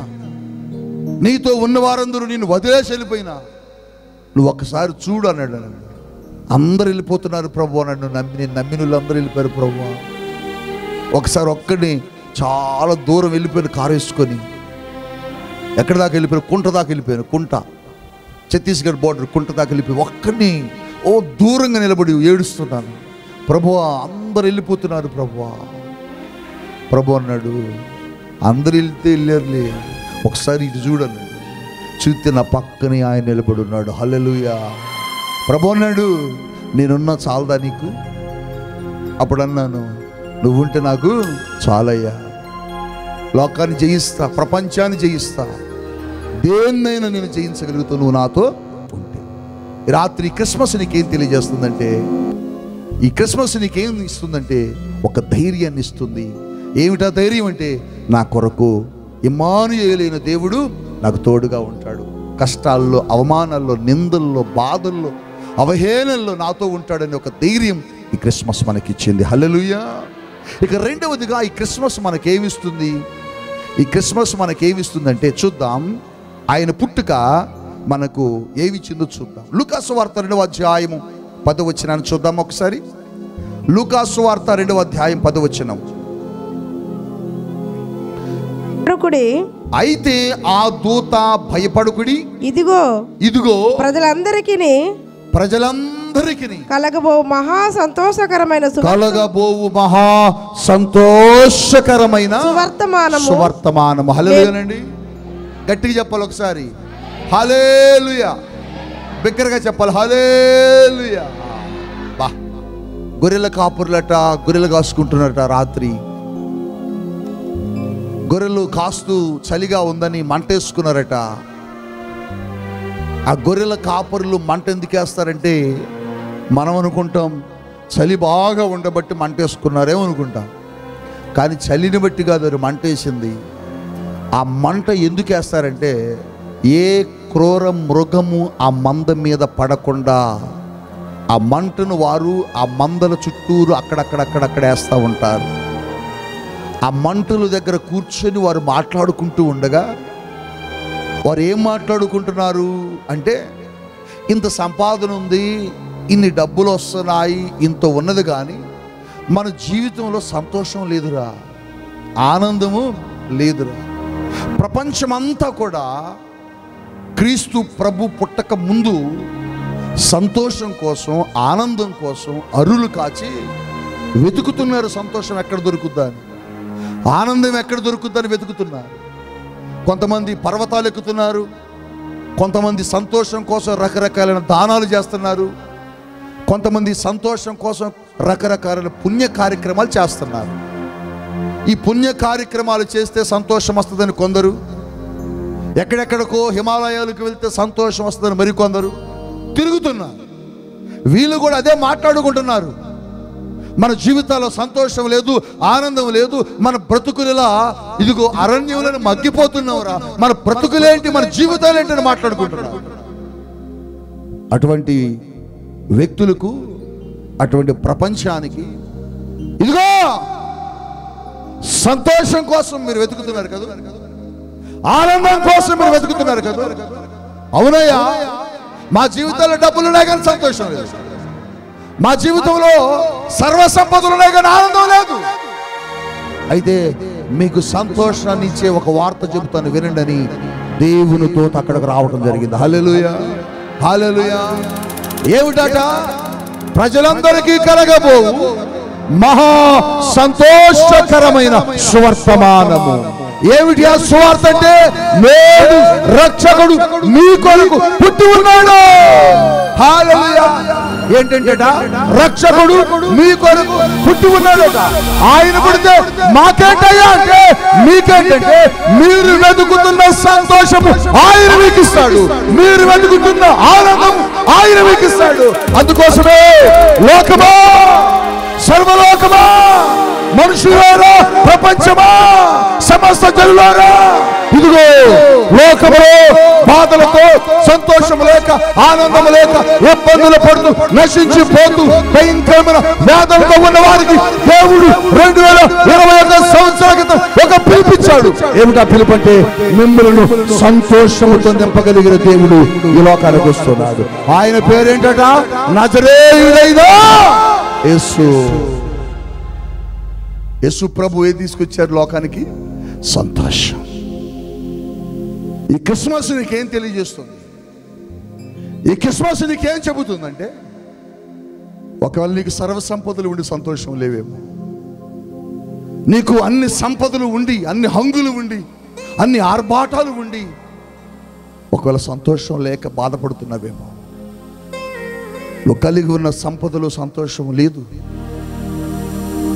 నీతో ఉన్నవారందరూ నిన్ను వదిలేసి వెళ్ళిపోయినా నువ్వు ఒక్కసారి చూడు అన్నాడు. అందరు వెళ్ళిపోతున్నారు ప్రభు అన్నాడు. నేను నమ్మిన వాళ్ళందరూ వెళ్ళిపోయారు ప్రభు. ఒకసారి ఒక్కడిని చాలా దూరం వెళ్ళిపోయాను కారు వేసుకొని. ఎక్కడి దాకా వెళ్ళిపోయాను? కుంట దాకా వెళ్ళిపోయాను. కుంట, ఛత్తీస్గఢ్ బోర్డర్, కుంట దాకా వెళ్ళిపోయి ఒక్కడిని దూరంగా నిలబడి ఏడుస్తున్నాను. ప్రభువా అందరు వెళ్ళిపోతున్నారు ప్రభువా. ప్రభు అన్నాడు, అందరు వెళ్తే వెళ్ళారులే, ఒకసారి ఇటు చూడన్నాడు. చూస్తే నా పక్కనే ఆయన నిలబడి ఉన్నాడు. హల్లెలూయా. ప్రభు అన్నాడు, నేనున్నా చాలదా నీకు? అప్పుడు అన్నాను, నువ్వుంటే నాకు చాలయ్యా. లోకాన్ని జయిస్తా, ప్రపంచాన్ని జయిస్తా, దేన్నైనా నేను జయించగలుగుతా నువ్వు నాతో ఉంటే. రాత్రి క్రిస్మస్ నీకేం తెలియజేస్తుందంటే, ఈ క్రిస్మస్ నీకేం ఇస్తుందంటే ఒక ధైర్యాన్ని ఇస్తుంది. ఏమిటా ధైర్యం అంటే, నా కొరకు ఇమ్మానుయేలైన దేవుడు నాకు తోడుగా ఉంటాడు. కష్టాల్లో, అవమానాల్లో, నిందల్లో, బాధల్లో, అవహేళనల్లో నాతో ఉంటాడని ఒక ధైర్యం ఈ క్రిస్మస్ మనకిచ్చింది. హల్లెలూయా. ఇక రెండవదిగా ఈ క్రిస్మస్ మనకేమిస్తుంది? ఈ క్రిస్మస్ మనకేమిస్తుందంటే చూద్దాం. ఆయన పుట్టుక మనకు ఏమిచ్చిందో చూద్దాం. లూకాసు వార్త 2వ అధ్యాయము 10వ వచనాన్ని చూద్దాం ఒకసారి. లూకాసు వార్త 2వ అధ్యాయం 10వ వచనం. అయితే ఆ దూత భయపడుకుడి, ఇదిగో ప్రజలందరికీ కలగబోవు మహా సంతోషకరమైన సువర్తమానము. హల్లెలూయానండి. గట్టిగా చెప్పాలి ఒకసారి. హల్లెలూయా. బిగ్గరగా చెప్పాలి. హల్లెలూయా. బా, గొర్రెల కాపుర్లట గొర్రెలు కాసుకుంటున్నట. రాత్రి గొర్రెలు కాస్తూ చలిగా ఉందని మంటేసుకున్నారట. ఆ గొర్రెల కాపరులు మంట ఎందుకు వేస్తారంటే, మనం అనుకుంటాం చలి బాగా ఉండబట్టి మంట వేసుకున్నారేమో అనుకుంటాం, కానీ చలిని బట్టి కాదు అది మంట వేసింది. ఆ మంట ఎందుకు వేస్తారంటే, ఏ క్రూర మృగము ఆ మంద మీద పడకుండా ఆ మంటను వారు ఆ మందల చుట్టూరు అక్కడక్కడ వేస్తూ ఉంటారు. ఆ మంటల దగ్గర కూర్చొని వారు మాట్లాడుకుంటూ ఉండగా, వారు ఏం మాట్లాడుకుంటున్నారు అంటే, ఇంత సంపాదన ఉంది, ఇన్ని డబ్బులు వస్తున్నాయి, ఇంత ఉన్నది, కానీ మన జీవితంలో సంతోషం లేదురా, ఆనందము లేదురా. ప్రపంచమంతా కూడా క్రీస్తు ప్రభు పుట్టక ముందు సంతోషం కోసం, ఆనందం కోసం అరులు కాచి వెతుకుతున్నారు. సంతోషం ఎక్కడ దొరుకుద్దని, ఆనందం ఎక్కడ దొరుకుద్దని వెతుకుతున్నారు. కొంతమంది పర్వతాలు ఎక్కుతున్నారు, కొంతమంది సంతోషం కోసం రకరకాలైన దానాలు చేస్తున్నారు, కొంతమంది సంతోషం కోసం రకరకాలైన పుణ్య కార్యక్రమాలు చేస్తున్నారు. ఈ పుణ్య కార్యక్రమాలు చేస్తే సంతోషం వస్తుందని కొందరు, ఎక్కడెక్కడికో హిమాలయాలకు వెళ్తే సంతోషం వస్తుందని మరికొందరు తిరుగుతున్నారు. వీళ్ళు కూడా అదే మాట్లాడుకుంటున్నారు. మన జీవితాల్లో సంతోషం లేదు, ఆనందం లేదు, మన బ్రతుకులలా ఇదిగో అరణ్యంలో మగ్గిపోతున్నావురా, మన బ్రతుకులేంటి, మన జీవితాలేంటి అని మాట్లాడుకుంటున్నారు. అటువంటి వ్యక్తులకు, అటువంటి ప్రపంచానికి ఇదిగో సంతోషం కోసం మీరు వెతుకుతున్నారు కదా, ఆనందం కోసం మీరు వెతుకుతున్నారు కదా. అవునయ్యా, మా జీవితాల్లో డబ్బులు ఉన్నాయి కానీ సంతోషం లేదు, మా జీవితంలో సర్వ సంపదలు ఉన్నాయి కానీ ఆనందం లేదు. అయితే మీకు సంతోషాన్ని ఇచ్చే ఒక వార్త చెబుతాను, వినండి అని దేవునితో అక్కడికి రావడం జరిగింది. హల్లెలూయా, హల్లెలూయా. ఏమిటట? ప్రజలందరికీ కలగబోవు మహా సంతోషకరమైన సువర్తమానము. ఏమిటి ఆ సువార్త అంటే, నేడు రక్షకుడు మీ కొరకు పుట్టి ఉన్నాడు. హల్లెలూయా. ఏంటంటేట, రక్షకుడు మీ కొరకు పుట్టి ఉన్నాడట. ఆయన పుడితే మాకేంటయ్యా అంటే, మీకేంటంటే మీరు వెతుకుతున్న సంతోషము ఆయన మీకు ఇస్తాడు, మీరు వెతుకుతున్న ఆనందం ఆయన మీకు ఇస్తాడు. అందుకోసమే లోకమా, సర్వలోకమా, మనుషులారా, ప్రపంచమా, సమస్త జనులారా, ఇదిగో లోకములో బాధలతో, సంతోషము లేక, ఆనందము లేక, ఇబ్బందులు పడుతూ నశించిపోతూ భయంకరమైన వేదనతో ఉన్న వారికి దేవుడు 2021 సంవత్సరాల క్రితం ఒక పిలిపించాడు. ఏమిటా పిలుపు అంటే, మిమ్మల్ని సంతోషముతో నింపగలిగిన దేవుడు ఈ లోకానికి వస్తున్నాడు. ఆయన పేరేంటట? నజరేయుడైన యేసు. యేసు ప్రభు ఏది తీసుకొచ్చారు లోకానికి? సంతోషం. ఈ క్రిస్మస్ నీకేం తెలియజేస్తుంది? ఈ క్రిస్మస్ నీకేం చెబుతుందంటే, ఒకవేళ నీకు సర్వ సంపదలు ఉండి సంతోషం లేవేమో, నీకు అన్ని సంపదలు ఉండి, అన్ని హంగులు ఉండి, అన్ని ఆర్భాటాలు ఉండి, ఒకవేళ సంతోషం లేక బాధపడుతున్నావేమో. నువ్వు కలిగి ఉన్న సంపదలో సంతోషం లేదు,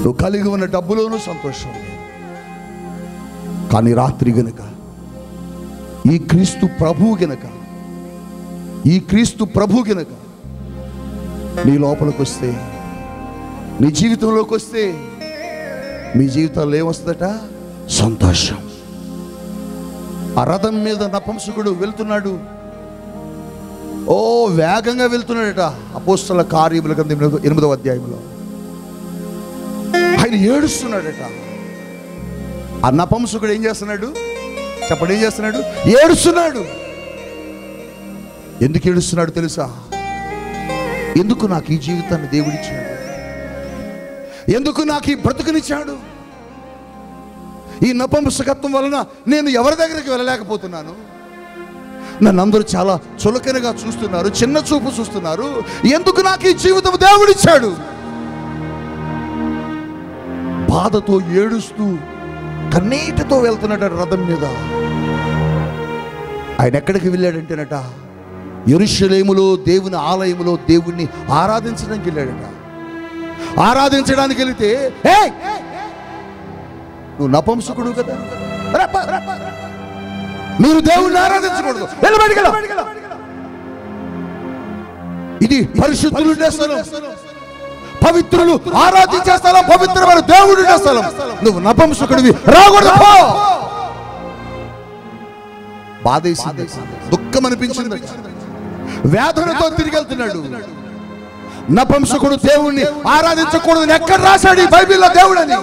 నువ్వు కలిగి ఉన్న డబ్బులోనూ సంతోషం లేదు. కానీ రాత్రి గనుక ఈ క్రీస్తు ప్రభు గనుక, ఈ క్రీస్తు ప్రభు గనుక నీ లోపలికి వస్తే, నీ జీవితంలోకి వస్తే, మీ జీవితంలో ఏమొస్తుందట? సంతోషం. ఆ రథం మీద నపుంసకుడు వెళ్తున్నాడు, ఓ వేగంగా వెళ్తున్నాడట. అపోస్తల కార్యముల గ్రంథం 8వ అధ్యాయంలో ఆయన ఏడుస్తున్నాడట. ఆ నపుంసకుడు ఏం చేస్తున్నాడు చెప్పండి? ఏం చేస్తున్నాడు? ఏడుస్తున్నాడు. ఎందుకు ఏడుస్తున్నాడు తెలుసా? ఎందుకు నాకు ఈ జీవితాన్ని దేవుడిచ్చాడు? ఎందుకు నాకు ఈ బ్రతుకునిచ్చాడు? ఈ నపుంసకత్వం వలన నేను ఎవరి దగ్గరికి వెళ్ళలేకపోతున్నాను. నన్ను అందరూ చాలా చులకనగా చూస్తున్నారు, చిన్న చూపు చూస్తున్నారు. ఎందుకు నాకు ఈ జీవితం దేవుడిచ్చాడు? బాధతో ఏడుస్తూ కన్నీటితో వెళ్తున్నాడు రథం మీద. ఆయన ఎక్కడికి వెళ్ళాడంటేనట, యెరూషలేములో దేవుని ఆలయములో దేవుణ్ణి ఆరాధించడానికి వెళ్ళాడట. ఆరాధించడానికి వెళితే, నువ్వు నపుంసకుడు కదా, మీరు దేవుణ్ణి ఆరాధించకూడదు, ఇది పరిశుద్ధులు ఉండే స్థలం, పవిత్రులు ఆరాధించే స్థలం, పవిత్రమైన దేవుడు ఉండే స్థలం. నువ్వు నపుంసకుడివి, రాకూడదు పో. బాధేసింది, దుఃఖం అనిపించింది, వేదనతో తిరిగి వెళ్తున్నాడు. నపుంసకుడు దేవుణ్ణి ఆరాధించకూడదని ఎక్కడ రాశాడు ఈ బైబిల్లో దేవుడని?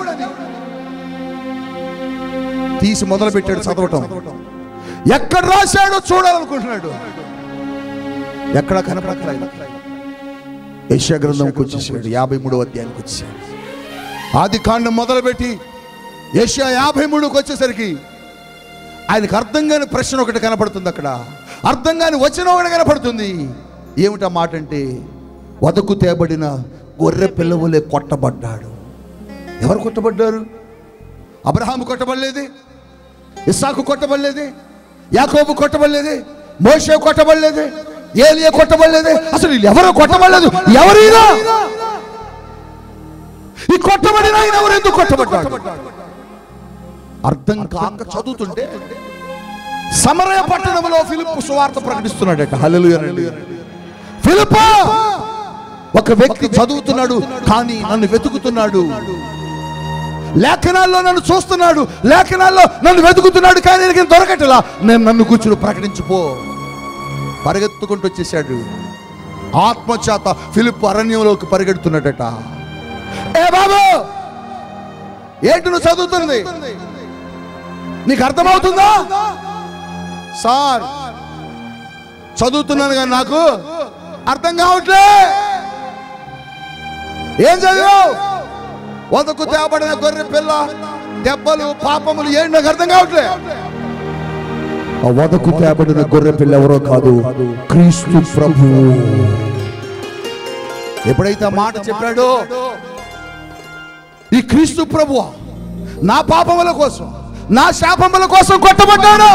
తీసి మొదలు పెట్టాడు చదవటం. ఎక్కడ రాశాడో చూడాలనుకుంటున్నాడు, ఎక్కడ కనపడట్లేదు. యెషయా గ్రంథంకి వచ్చేసాడు, 53వ అధ్యాయానికి వచ్చేసాడు. ఆది కాండం మొదలుపెట్టి యెషయా 53కి వచ్చేసరికి ఆయనకు అర్థం కాని ప్రశ్న ఒకటి కనపడుతుంది. అక్కడ అర్థం కాని వచనం ఒకటి కనపడుతుంది. ఏమిటా మాట అంటే, వదకు తేబడిన గొర్రె పిల్లవలే కొట్టబడ్డాడు. ఎవరు కొట్టబడ్డారు? అబ్రహాము కొట్టబడలేదే, ఇస్సాకు కొట్టబడలేదే, యాకోబు కొట్టబడలేదే, మోషే కొట్టబడలేదే, ఏలియా కొట్టబడలేదే. అసలు ఎవరు కొట్టబడలేదు. ఎవరైనా ఈ కొట్టబడిన ఆయన ఎవరు ఎందుకు కొట్టబడ్డాడు అర్థం కాక చదువుతుంటే సమరయ పట్టణంలో ఫిలిప్పు సువార్త ప్రకటిస్తున్నాడట. హల్లెలూయా. ఫిలిప్పు ఒక వ్యక్తి చదువుతున్నాడు, కానీ నన్ను వెతుకుతున్నాడు. లేఖనాల్లో నన్ను చూస్తున్నాడు, లేఖనాల్లో నన్ను వెతుకుతున్నాడు, కానీ నేను దొరకటలా. నేను నన్ను కూర్చుని ప్రకటించిపో. పరిగెత్తుకుంటూ వచ్చేసాడు. ఆత్మచేత ఫిలిప్పు అరణ్యంలోకి పరిగెడుతున్నాడట. ఏ బాబు, ఏంటి నువ్వు చదువుతున్నది? నీకు అర్థమవుతుందా? సార్ చదువుతున్నాను కానీ నాకు అర్థం కావట్లే. ఏం చదివావు? వదకు తేబడిన గొర్రె పిల్ల, దెబ్బలు, పాపములు ఏంటి నాకు అర్థం కావట్లే. ఆ వదకు తేబడిన గొర్రె పిల్ల ఎవరో కాదు, క్రీస్తు ప్రభువు. ఎప్పుడైతే ఆ మాట చెప్పాడో, ఈ క్రీస్తు ప్రభువు నా పాపముల కోసం, నా శాపముల కోసం కొట్టబడ్డాడు.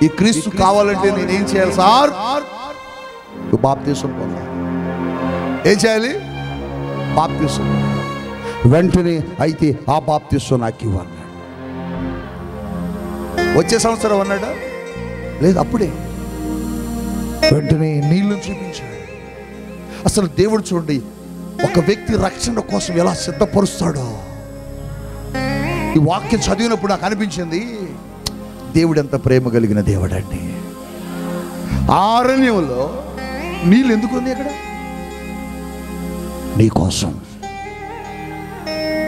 ఈ క్రీస్తు కావాలంటే నేనేం చేయాలి సార్? బాప్తీసం పొందాలి. ఏం చేయాలి? బాప్తీసం. వెంటనే అయితే ఆ బాప్తీసం నాకు ఇవ్వన్నాడు. వచ్చే సంవత్సరం అన్నాడా? లేదు, అప్పుడే వెంటనే నీళ్లు చూపించాడు. అసలు దేవుడు చూడండి, ఒక వ్యక్తి రక్షణ కోసం ఎలా సిద్ధపరుస్తాడో. ఈ వాక్యం చదివినప్పుడు నాకు అనిపించింది, దేవుడు ఎంత ప్రేమ కలిగిన దేవుడు అండి. అరణ్యంలో నీళ్ళు ఎందుకు ఉంది అక్కడ? నీ కోసం,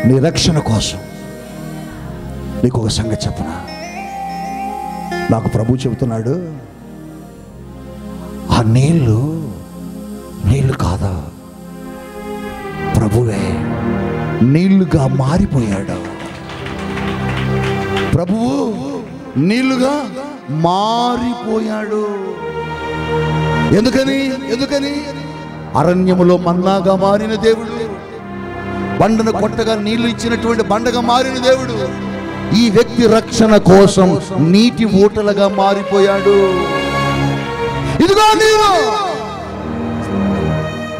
నీ రక్షణ కోసం. నీకు ఒక సంగతి చెప్పనా? నాకు ప్రభు చెబుతున్నాడు, ఆ నీళ్ళు కాదా, ప్రభువే నీళ్లుగా మారిపోయాడు. ప్రభువు నీళ్లుగా మారిపోయాడు. ఎందుకని? అరణ్యములో మన్నాగా మారిన దేవుడు, బండను కొట్టగా నీళ్లు ఇచ్చినటువంటి బండగా మారిన దేవుడు ఈ వ్యక్తి రక్షణ కోసం నీటి ఊటలుగా మారిపోయాడు. ఇదిగో నీవు.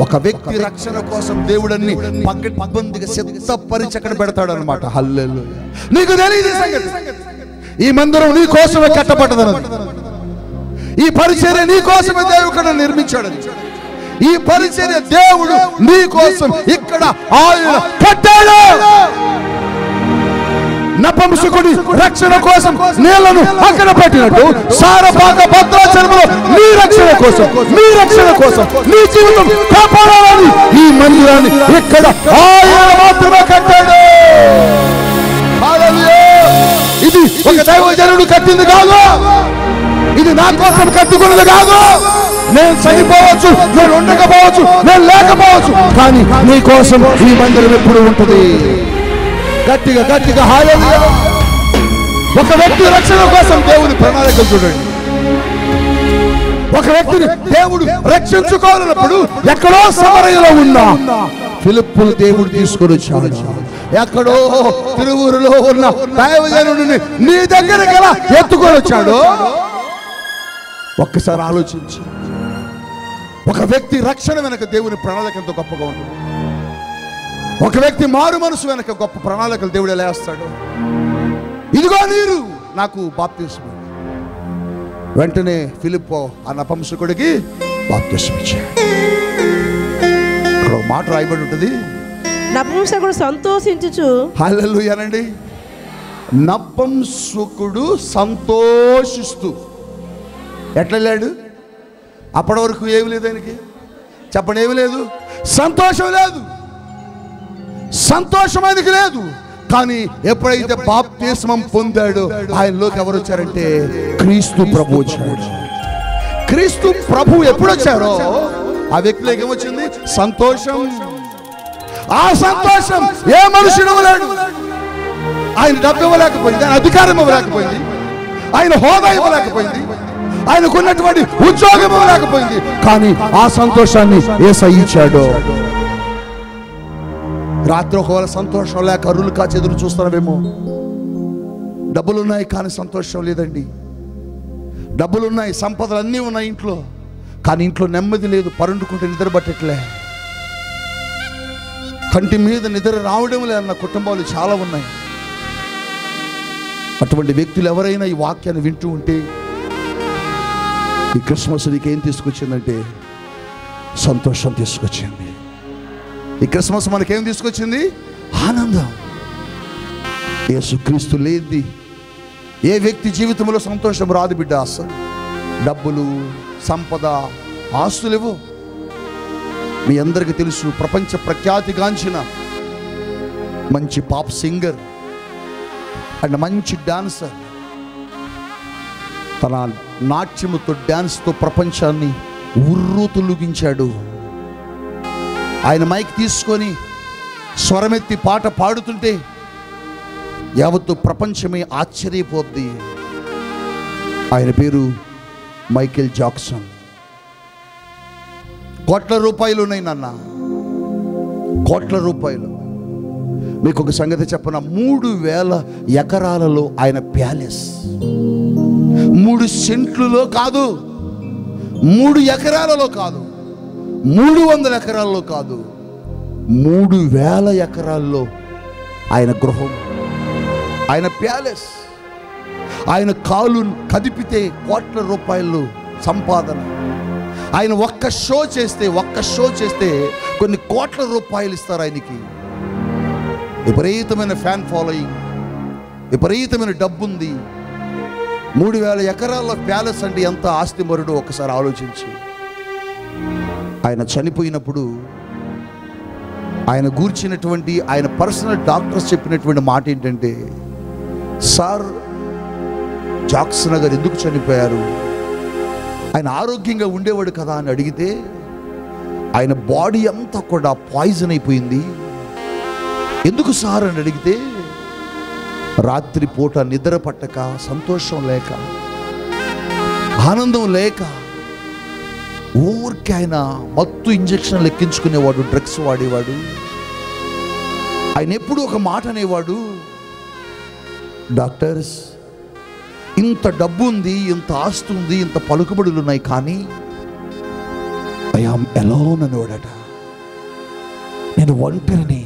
ఒక వ్యక్తి రక్షణ కోసం దేవుడన్ని పకడ్బందీగా సిద్ధపరిచి అక్కడ పెడతాడు అనమాట. హల్లెలూయా. నీకు తెలియదు సంగతి, ఈ మందిరం నీ కోసమే కట్టబడ్డదన్నది. ఈ పరిచర్య నీ కోసమే దేవుడు నిర్మించాడు. ఈ పరిచర్య దేవుడు నీ కోసం ఇక్కడ ఆయన కట్టాడు. నపుంసకుడి రక్షణ కోసం నీళ్లను అక్కడ పెట్టినట్టు సారపాక భద్రాచలంలో నీ రక్షణ కోసం, నీ జీవితం కాపాడాలని ఈ మందిరాన్ని ఇక్కడ ఆయన మాత్రమే కట్టాడు. ఇది ఒక దైవజనుడు కట్టింది కాదు, ఇది నా కోసం కట్టుకున్నది కాదు. నేను చనిపోవచ్చు, నేను ఉండకపోవచ్చు, నేను లేకపోవచ్చు, కానీ నీ కోసం ఈ మందిరం ఎప్పుడు ఉంటుంది. గట్టిగా హల్లెలూయా. ఒక వ్యక్తి రక్షణ కోసం దేవుని ప్రణాళికలు చూడండి. ఒక వ్యక్తిని దేవుడు రక్షించుకోవాలన్నప్పుడు ఎక్కడో సమరయలో ఉన్న ఫిలిప్పును దేవుడు తీసుకొని వచ్చాడు. ఎక్కడో తిరువూరులో ఉన్న దైవజనుడిని నీ దగ్గరికి ఎలా ఎత్తుకొని వచ్చాడు ఒక్కసారి ఆలోచించు. ఒక వ్యక్తి రక్షణ వెనక దేవుని ప్రణాళిక ఎంతో గొప్పగా ఉంటుంది. ఒక వ్యక్తి మారు మనసు వెనక గొప్ప ప్రణాళికలు దేవుడు ఎలా వేస్తాడు. ఇదిగో నీరు నాకు బాప్తిస్మం, వెంటనే ఫిలిప్పో ఆ నపుంసకుడికి బాప్తిస్మం ఇచ్చాడు. ఇక్కడ ఒక మాట రాయబడి ఉంటుంది, నపుంసకుడు సంతోషించుచు. హల్లెలూయా అనండి. నపుంసకుడు సంతోషిస్తూ ఎట్లా వెళ్ళాడు? అప్పటి వరకు ఏమి లేదు ఆయనకి, చెప్పండి, ఏమి లేదు, సంతోషం లేదు, సంతోషం ఆయనకి లేదు. కానీ ఎప్పుడైతే బాప్తిస్మం పొందాడో ఆయనలోకి ఎవరు వచ్చారంటే క్రీస్తు ప్రభు వచ్చాడు. క్రీస్తు ప్రభు ఎప్పుడు వచ్చారో ఆ వ్యక్తిలోకి ఏమొచ్చింది? సంతోషం. ఆ సంతోషం ఏ మనుషుడు ఇవ్వలేడు. ఆయన డబ్బు ఇవ్వలేకపోయింది, ఆయన అధికారం ఇవ్వలేకపోయింది, ఆయన హోదా ఇవ్వలేకపోయింది, ఆయనకున్నటువంటి ఉద్యోగం ఇవ్వలేకపోయింది. కానీ ఆ సంతోషాన్ని యేసయ్య ఇచ్చాడు. రాత్రి ఒకవేళ సంతోషం లేక అరులు కాచి ఎదురు చూస్తున్నావేమో. డబ్బులున్నాయి కానీ సంతోషం లేదండి. డబ్బులున్నాయి, సంపదలు అన్నీ ఉన్నాయి ఇంట్లో, కానీ ఇంట్లో నెమ్మది లేదు. పరుండుకుంటే నిద్ర పట్టట్లే, కంటి మీద నిద్ర రావడం లేదన్న కుటుంబాలు చాలా ఉన్నాయి. అటువంటి వ్యక్తులు ఎవరైనా ఈ వాక్యాన్ని వింటూ ఉంటే, ఈ క్రిస్మస్ నీకేం తీసుకొచ్చిందంటే సంతోషం తీసుకొచ్చింది. ఈ క్రిస్మస్ మనకేం తీసుకొచ్చింది? ఆనందం. యేసుక్రీస్తు లేనిది ఏ వ్యక్తి జీవితంలో సంతోషం రాదు బిడ్డ. అసలు డబ్బులు, సంపద, ఆస్తులేవో. మీ అందరికీ తెలుసు, ప్రపంచ ప్రఖ్యాతిగాంచిన మంచి పాప్ సింగర్ అండ్ మంచి డాన్సర్ తన నాట్యముతో, డాన్స్తో ప్రపంచాన్ని ఉర్రూతులుగించాడు. ఆయన మైక్ తీసుకొని స్వరమెత్తి పాట పాడుతుంటే యావత్తు ప్రపంచమే ఆశ్చర్యపోద్ది. ఆయన పేరు మైకేల్ జాక్సన్. కోట్ల రూపాయలు ఉన్నాయి నాన్న, కోట్ల రూపాయలు. మీకు ఒక సంగతి చెప్పన, 3000 ఎకరాలలో ఆయన ప్యాలెస్. 3 సెంట్లలో కాదు, 3 ఎకరాలలో కాదు, 300 ఎకరాల్లో కాదు, 3000 ఎకరాల్లో ఆయన గృహం, ఆయన ప్యాలెస్. ఆయన కాలు కదిపితే కోట్ల రూపాయలు సంపాదన. ఆయన ఒక్క షో చేస్తే కొన్ని కోట్ల రూపాయలు ఇస్తారు ఆయనకి. విపరీతమైన ఫ్యాన్ ఫాలోయింగ్, విపరీతమైన డబ్బు ఉంది. 3000 ఎకరాల ప్యాలెస్ అంటే ఎంత ఆస్తిమరుడో ఒకసారి ఆలోచించి. ఆయన చనిపోయినప్పుడు ఆయన గూర్చినటువంటి ఆయన పర్సనల్ డాక్టర్స్ చెప్పినటువంటి మాట ఏంటంటే, సార్ జాక్సన్ గారు ఎందుకు చనిపోయారు? ఆయన ఆరోగ్యంగా ఉండేవాడు కదా అని అడిగితే, ఆయన బాడీ అంతా కూడా పాయిజన్ అయిపోయింది. ఎందుకు సార్ అని అడిగితే, రాత్రిపూట నిద్ర పట్టక, సంతోషం లేక, ఆనందం లేక, ఊరికే ఆయన మత్తు ఇంజక్షన్లు ఎక్కించుకునేవాడు, డ్రగ్స్ వాడేవాడు. ఆయన ఎప్పుడు ఒక మాట అనేవాడు, డాక్టర్స్, ఇంత డబ్బు ఉంది, ఇంత ఆస్తి ఉంది, ఇంత పలుకుబడులు ఉన్నాయి, కానీ ఐ యామ్ అలోన్ అనేవాడట. నేను ఒంటరిని,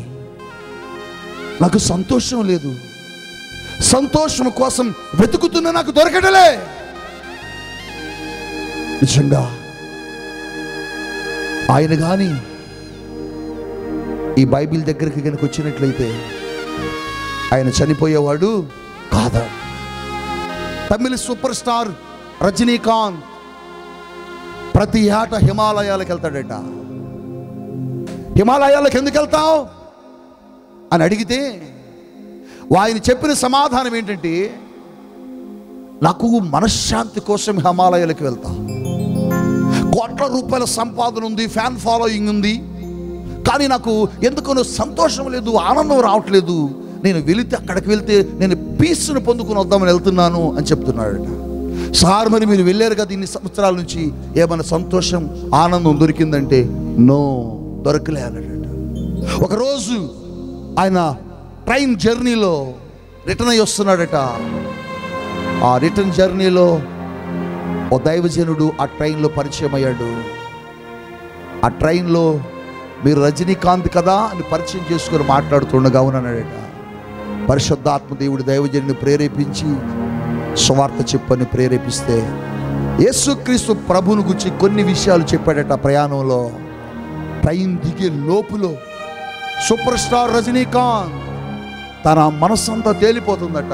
నాకు సంతోషం లేదు, సంతోషం కోసం వెతుకుతున్నా, నాకు దొరకడలే. నిజంగా ఆయన కానీ ఈ బైబిల్ దగ్గరికి కనుక వచ్చినట్లయితే ఆయన చనిపోయేవాడు కాదా? తమిళ సూపర్ స్టార్ రజనీకాంత్ ప్రతి ఏటా హిమాలయాలకు వెళ్తాడట. హిమాలయాలకు ఎందుకు వెళ్తావు అని అడిగితే ఆయన చెప్పిన సమాధానం ఏంటంటే, నాకు మనశ్శాంతి కోసం హిమాలయాలకు వెళ్తా. కోట్ల రూపాయల సంపాదన ఉంది, ఫ్యాన్ ఫాలోయింగ్ ఉంది, కానీ నాకు ఎందుకనో సంతోషం లేదు, ఆనందం రావట్లేదు. నేను అక్కడికి వెళ్తే నేను పీస్ను పొందుకుని వద్దామని వెళ్తున్నాను అని చెప్తున్నాడట. సార్, మరి మీరు వెళ్ళారు కదా ఇన్ని సంవత్సరాల నుంచి, ఏమైనా సంతోషం, ఆనందం దొరికిందంటే నో, దొరకలే అన్నాడట. ఒకరోజు ఆయన ట్రైన్ జర్నీలో రిటర్న్ అయ్యి వస్తున్నాడట. ఆ రిటర్న్ జర్నీలో ఓ దైవజనుడు ఆ ట్రైన్లో పరిచయం అయ్యాడు. ఆ ట్రైన్లో మీరు రజనీకాంత్ కదా అని పరిచయం చేసుకొని మాట్లాడుతుండగా ఉన్నాడట. పరిశుద్ధాత్మ దేవుడు దైవజనుడిని ప్రేరేపించి సువార్త చెప్పని ప్రేరేపిస్తే యేసుక్రీస్తు ప్రభువును గురించి కొన్ని విషయాలు చెప్పాడట. ప్రయాణంలో ట్రైన్ దిగే లోపులో సూపర్ స్టార్ రజనీకాంత్ తన మనస్సంతా తేలిపోతుందట.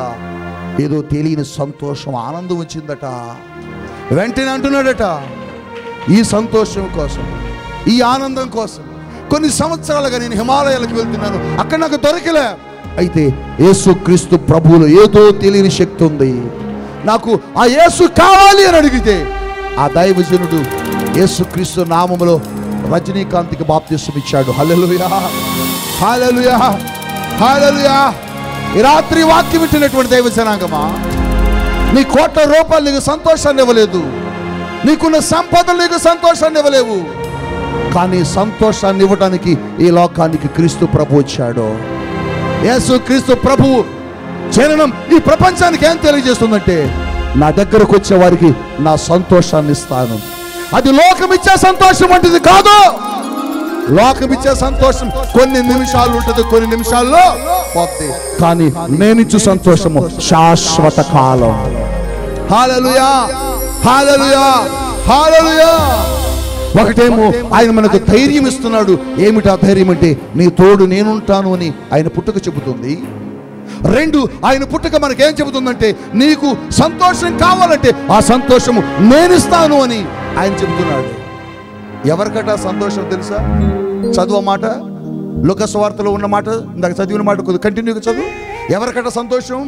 ఏదో తెలియని సంతోషం, ఆనందం వచ్చిందట. వెంటనే అంటున్నాడట, ఈ సంతోషం కోసం, ఈ ఆనందం కోసం కొన్ని సంవత్సరాలుగా నేను హిమాలయాలకు వెళ్తున్నాను, అక్కడ నాకు దొరకలే. అయితే యేసుక్రీస్తు ప్రభువులో ఏదో తెలియని శక్తి ఉంది, నాకు ఆ యేసు కావాలి అని అడిగితే ఆ దైవజనుడు యేసుక్రీస్తు నామములో రజనీకాంత్కి బాప్తిస్మం ఇచ్చాడు. హల్లెలూయా, హల్లెలూయా, హల్లెలూయా. ఈ రాత్రి వాక్యం వింటున్నటువంటి దైవ జనాంగమా, నీ కోట్ల రూపాయలు నీకు సంతోషాన్ని ఇవ్వలేదు, నీకున్న సంపదలు నీకు సంతోషాన్ని ఇవ్వలేవు, కానీ సంతోషాన్ని ఇవ్వడానికి ఈ లోకానికి క్రీస్తు ప్రభు వచ్చాడు. యేసు క్రీస్తు ప్రభువు జననం ఈ ప్రపంచానికి ఏం తెలియజేస్తుందంటే, నా దగ్గరకు వచ్చే వారికి నా సంతోషాన్ని ఇస్తాను. అది లోకమిచ్చే సంతోషం వంటిది కాదు. లోకమిచ్చే సంతోషం కొన్ని నిమిషాలు ఉంటుంది, కొన్ని నిమిషాల్లో పోతుంది, కానీ నేనిచ్చు సంతోషము శాశ్వత కాలం. హల్లెలూయా, హల్లెలూయా, హల్లెలూయా. ఒకటేమో ఆయన మనకు ధైర్యం ఇస్తున్నాడు. ఏమిటా ధైర్యం అంటే, నీ తోడు నేనుంటాను అని ఆయన పుట్టుక చెబుతుంది. రెండు, ఆయన పుట్టుక మనకేం చెబుతుందంటే, నీకు సంతోషం కావాలంటే ఆ సంతోషము నేనిస్తాను అని ఆయన చెబుతున్నాడు. ఎవరికట సంతోషం తెలుసా? చదువు మాట, లోక సువార్తలో ఉన్న మాట, ఇందాక చదివిన మాట కొద్దిగా కంటిన్యూగా చదువు. ఎవరికట సంతోషం?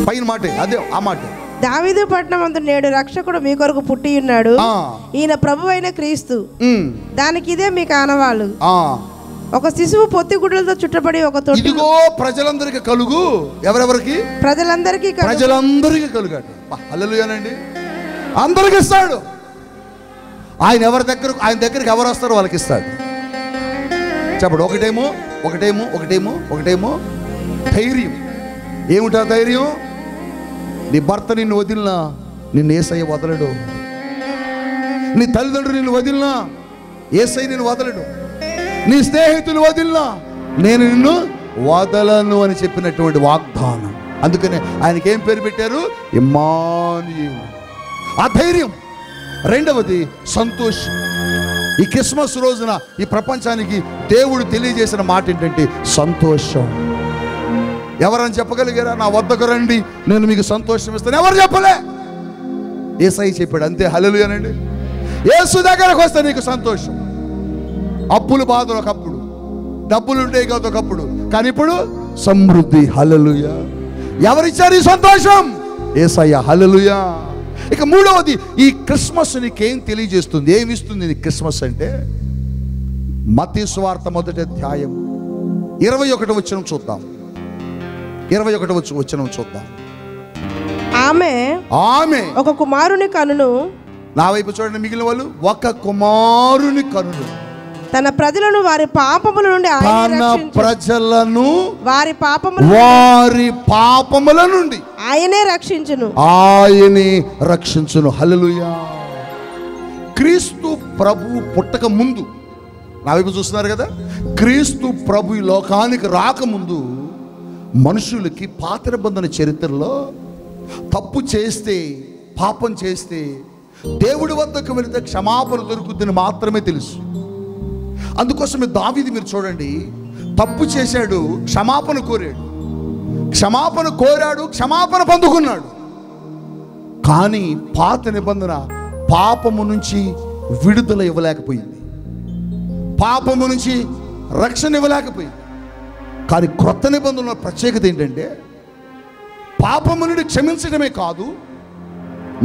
పైన మాట అదే, ఆ మాట. దావీదు పట్టణమందు నేడు రక్షకుడు మీ కొరకు పుట్టి ఉన్నాడు, ఈయన ప్రభువైన క్రీస్తు. దానికి ఇదే మీకు ఆనవాళ్ళు. ఒక శిశువు పొత్తి గుడ్డలతో చుట్టబడి ఒక తొట్టి. ఇదిగో ప్రజలందరికీ కలుగు. ఎవరెవరికి? ప్రజలందరికీ కలుగాడు. హల్లెలూయానండి. అందరికి ఇస్తాడు. ఆయన ఎవరి దగ్గర, ఆయన దగ్గరికి ఎవరు వస్తారో వాళ్ళకి ఇస్తాడు. చెప్పడు. ఒకటేమో ధైర్యం. ఏమిటా ధైర్యం? నీ భర్త నిన్ను వదిలినా నిన్ను యేసయ్య వదలడు. నీ తల్లిదండ్రులు నిన్ను వదిలినా యేసయ్య నిన్ను వదలడు. నీ స్నేహితులు వదిలినా నేను నిన్ను వదలను అని చెప్పినటువంటి వాగ్దానం. అందుకనే ఆయనకి ఏం పేరు పెట్టారు? ఇమ్మానుయేలు. ఆ ధైర్యం. రెండవది సంతోషం. ఈ క్రిస్మస్ రోజున ఈ ప్రపంచానికి దేవుడు తెలియజేసిన మాట ఏంటంటే సంతోషం. ఎవరని చెప్పగలిగారా? నా వద్దకు రండి, నేను మీకు సంతోషం ఇస్తాను. ఎవరు చెప్పలే, యేసయ్య చెప్పాడు అంతే. హల్లెలూయానండి. యేసు దగ్గరకు వస్తే నీకు సంతోషం. అప్పులు బాధలు ఒకప్పుడు, డబ్బులు ఉండేవి కాదు ఒకప్పుడు, కానీ ఇప్పుడు సమృద్ధి. హల్లెలూయా. ఎవరిచ్చారు ఈ సంతోషం? యేసయ్య. హల్లెలూయా. ఇక మూడవది, ఈ క్రిస్మస్ నీకేం తెలియజేస్తుంది, ఏమి ఇస్తుంది నీ క్రిస్మస్ అంటే? మత్తయి సువార్త 1వ అధ్యాయం 21వ వచనం చూద్దాం. 21వ వచనం చూద్దాం. ఆమె ఒక కుమారుని కనును. నా వైపు చూడండి మిగిలిన వాళ్ళు. ఒక కుమారుని కనును. తన ప్రజలను వారి పాపముల నుండి వారి పాపముల నుండి ఆయనే రక్షించును. హల్లెలూయా. క్రీస్తు ప్రభు పుట్టక ముందు, నా వైపు చూస్తున్నారు కదా, క్రీస్తు ప్రభు ఈ లోకానికి రాకముందు మనుషులకి పాత నిబంధన చరిత్రలో తప్పు చేస్తే, పాపం చేస్తే దేవుడి వద్దకు వెళితే క్షమాపణ దొరుకుతుందని మాత్రమే తెలుసు. అందుకోసమే దావీదు మీరు చూడండి, తప్పు చేశాడు, క్షమాపణ కోరాడు, క్షమాపణ పొందుకున్నాడు. కానీ పాత నిబంధన పాపము నుంచి విడుదల ఇవ్వలేకపోయింది, పాపము నుంచి రక్షణ ఇవ్వలేకపోయింది. కానీ క్రొత్త నిబంధనలో ప్రత్యేకత ఏంటంటే, పాపము నుండి క్షమించడమే కాదు,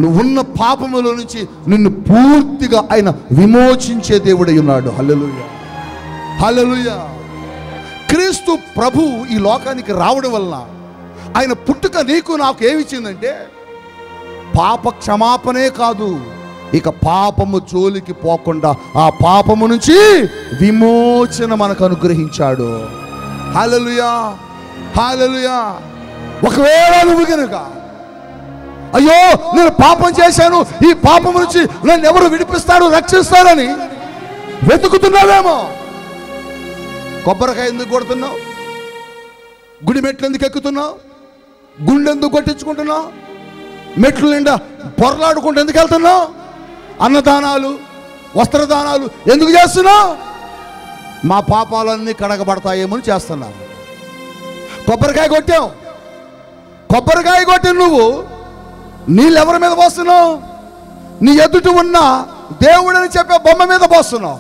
నువ్వున్న పాపములో నుంచి నిన్ను పూర్తిగా ఆయన విమోచించే దేవుడై ఉన్నాడు. హల్లెలూయా, హల్లెలూయా. క్రీస్తు ప్రభు ఈ లోకానికి రావడం వలన, ఆయన పుట్టుక నీకు నాకు ఏమిచ్చిందంటే పాప క్షమాపణే కాదు, ఇక పాపము జోలికి పోకుండా ఆ పాపము నుంచి విమోచన మనకు అనుగ్రహించాడు. హల్లెలూయా, హల్లెలూయా. ఒకవేళ నువ్వు కనుక అయ్యో నేను పాపం చేశాను, ఈ పాపం నుంచి నన్ను ఎవరు విడిపిస్తారు, రక్షిస్తారని వెతుకుతున్నావేమో. కొబ్బరికాయ ఎందుకు కొడుతున్నావు? గుడి మెట్లు ఎందుకు ఎక్కుతున్నావు? గుండెందుకు కొట్టించుకుంటున్నావు? మెట్లు నిండా పొరలాడుకుంటూ ఎందుకు వెళ్తున్నావు? అన్నదానాలు, వస్త్రదానాలు ఎందుకు చేస్తున్నావు? మా పాపాలన్నీ కడగబడతాయేమో చేస్తున్నాను. కొబ్బరికాయ కొట్టావు, కొబ్బరికాయ కొట్టి నువ్వు నీళ్ళు ఎవరి మీద పోస్తున్నావు? నీ ఎదుట ఉన్న దేవుడని చెప్పే బొమ్మ మీద పోస్తున్నావు.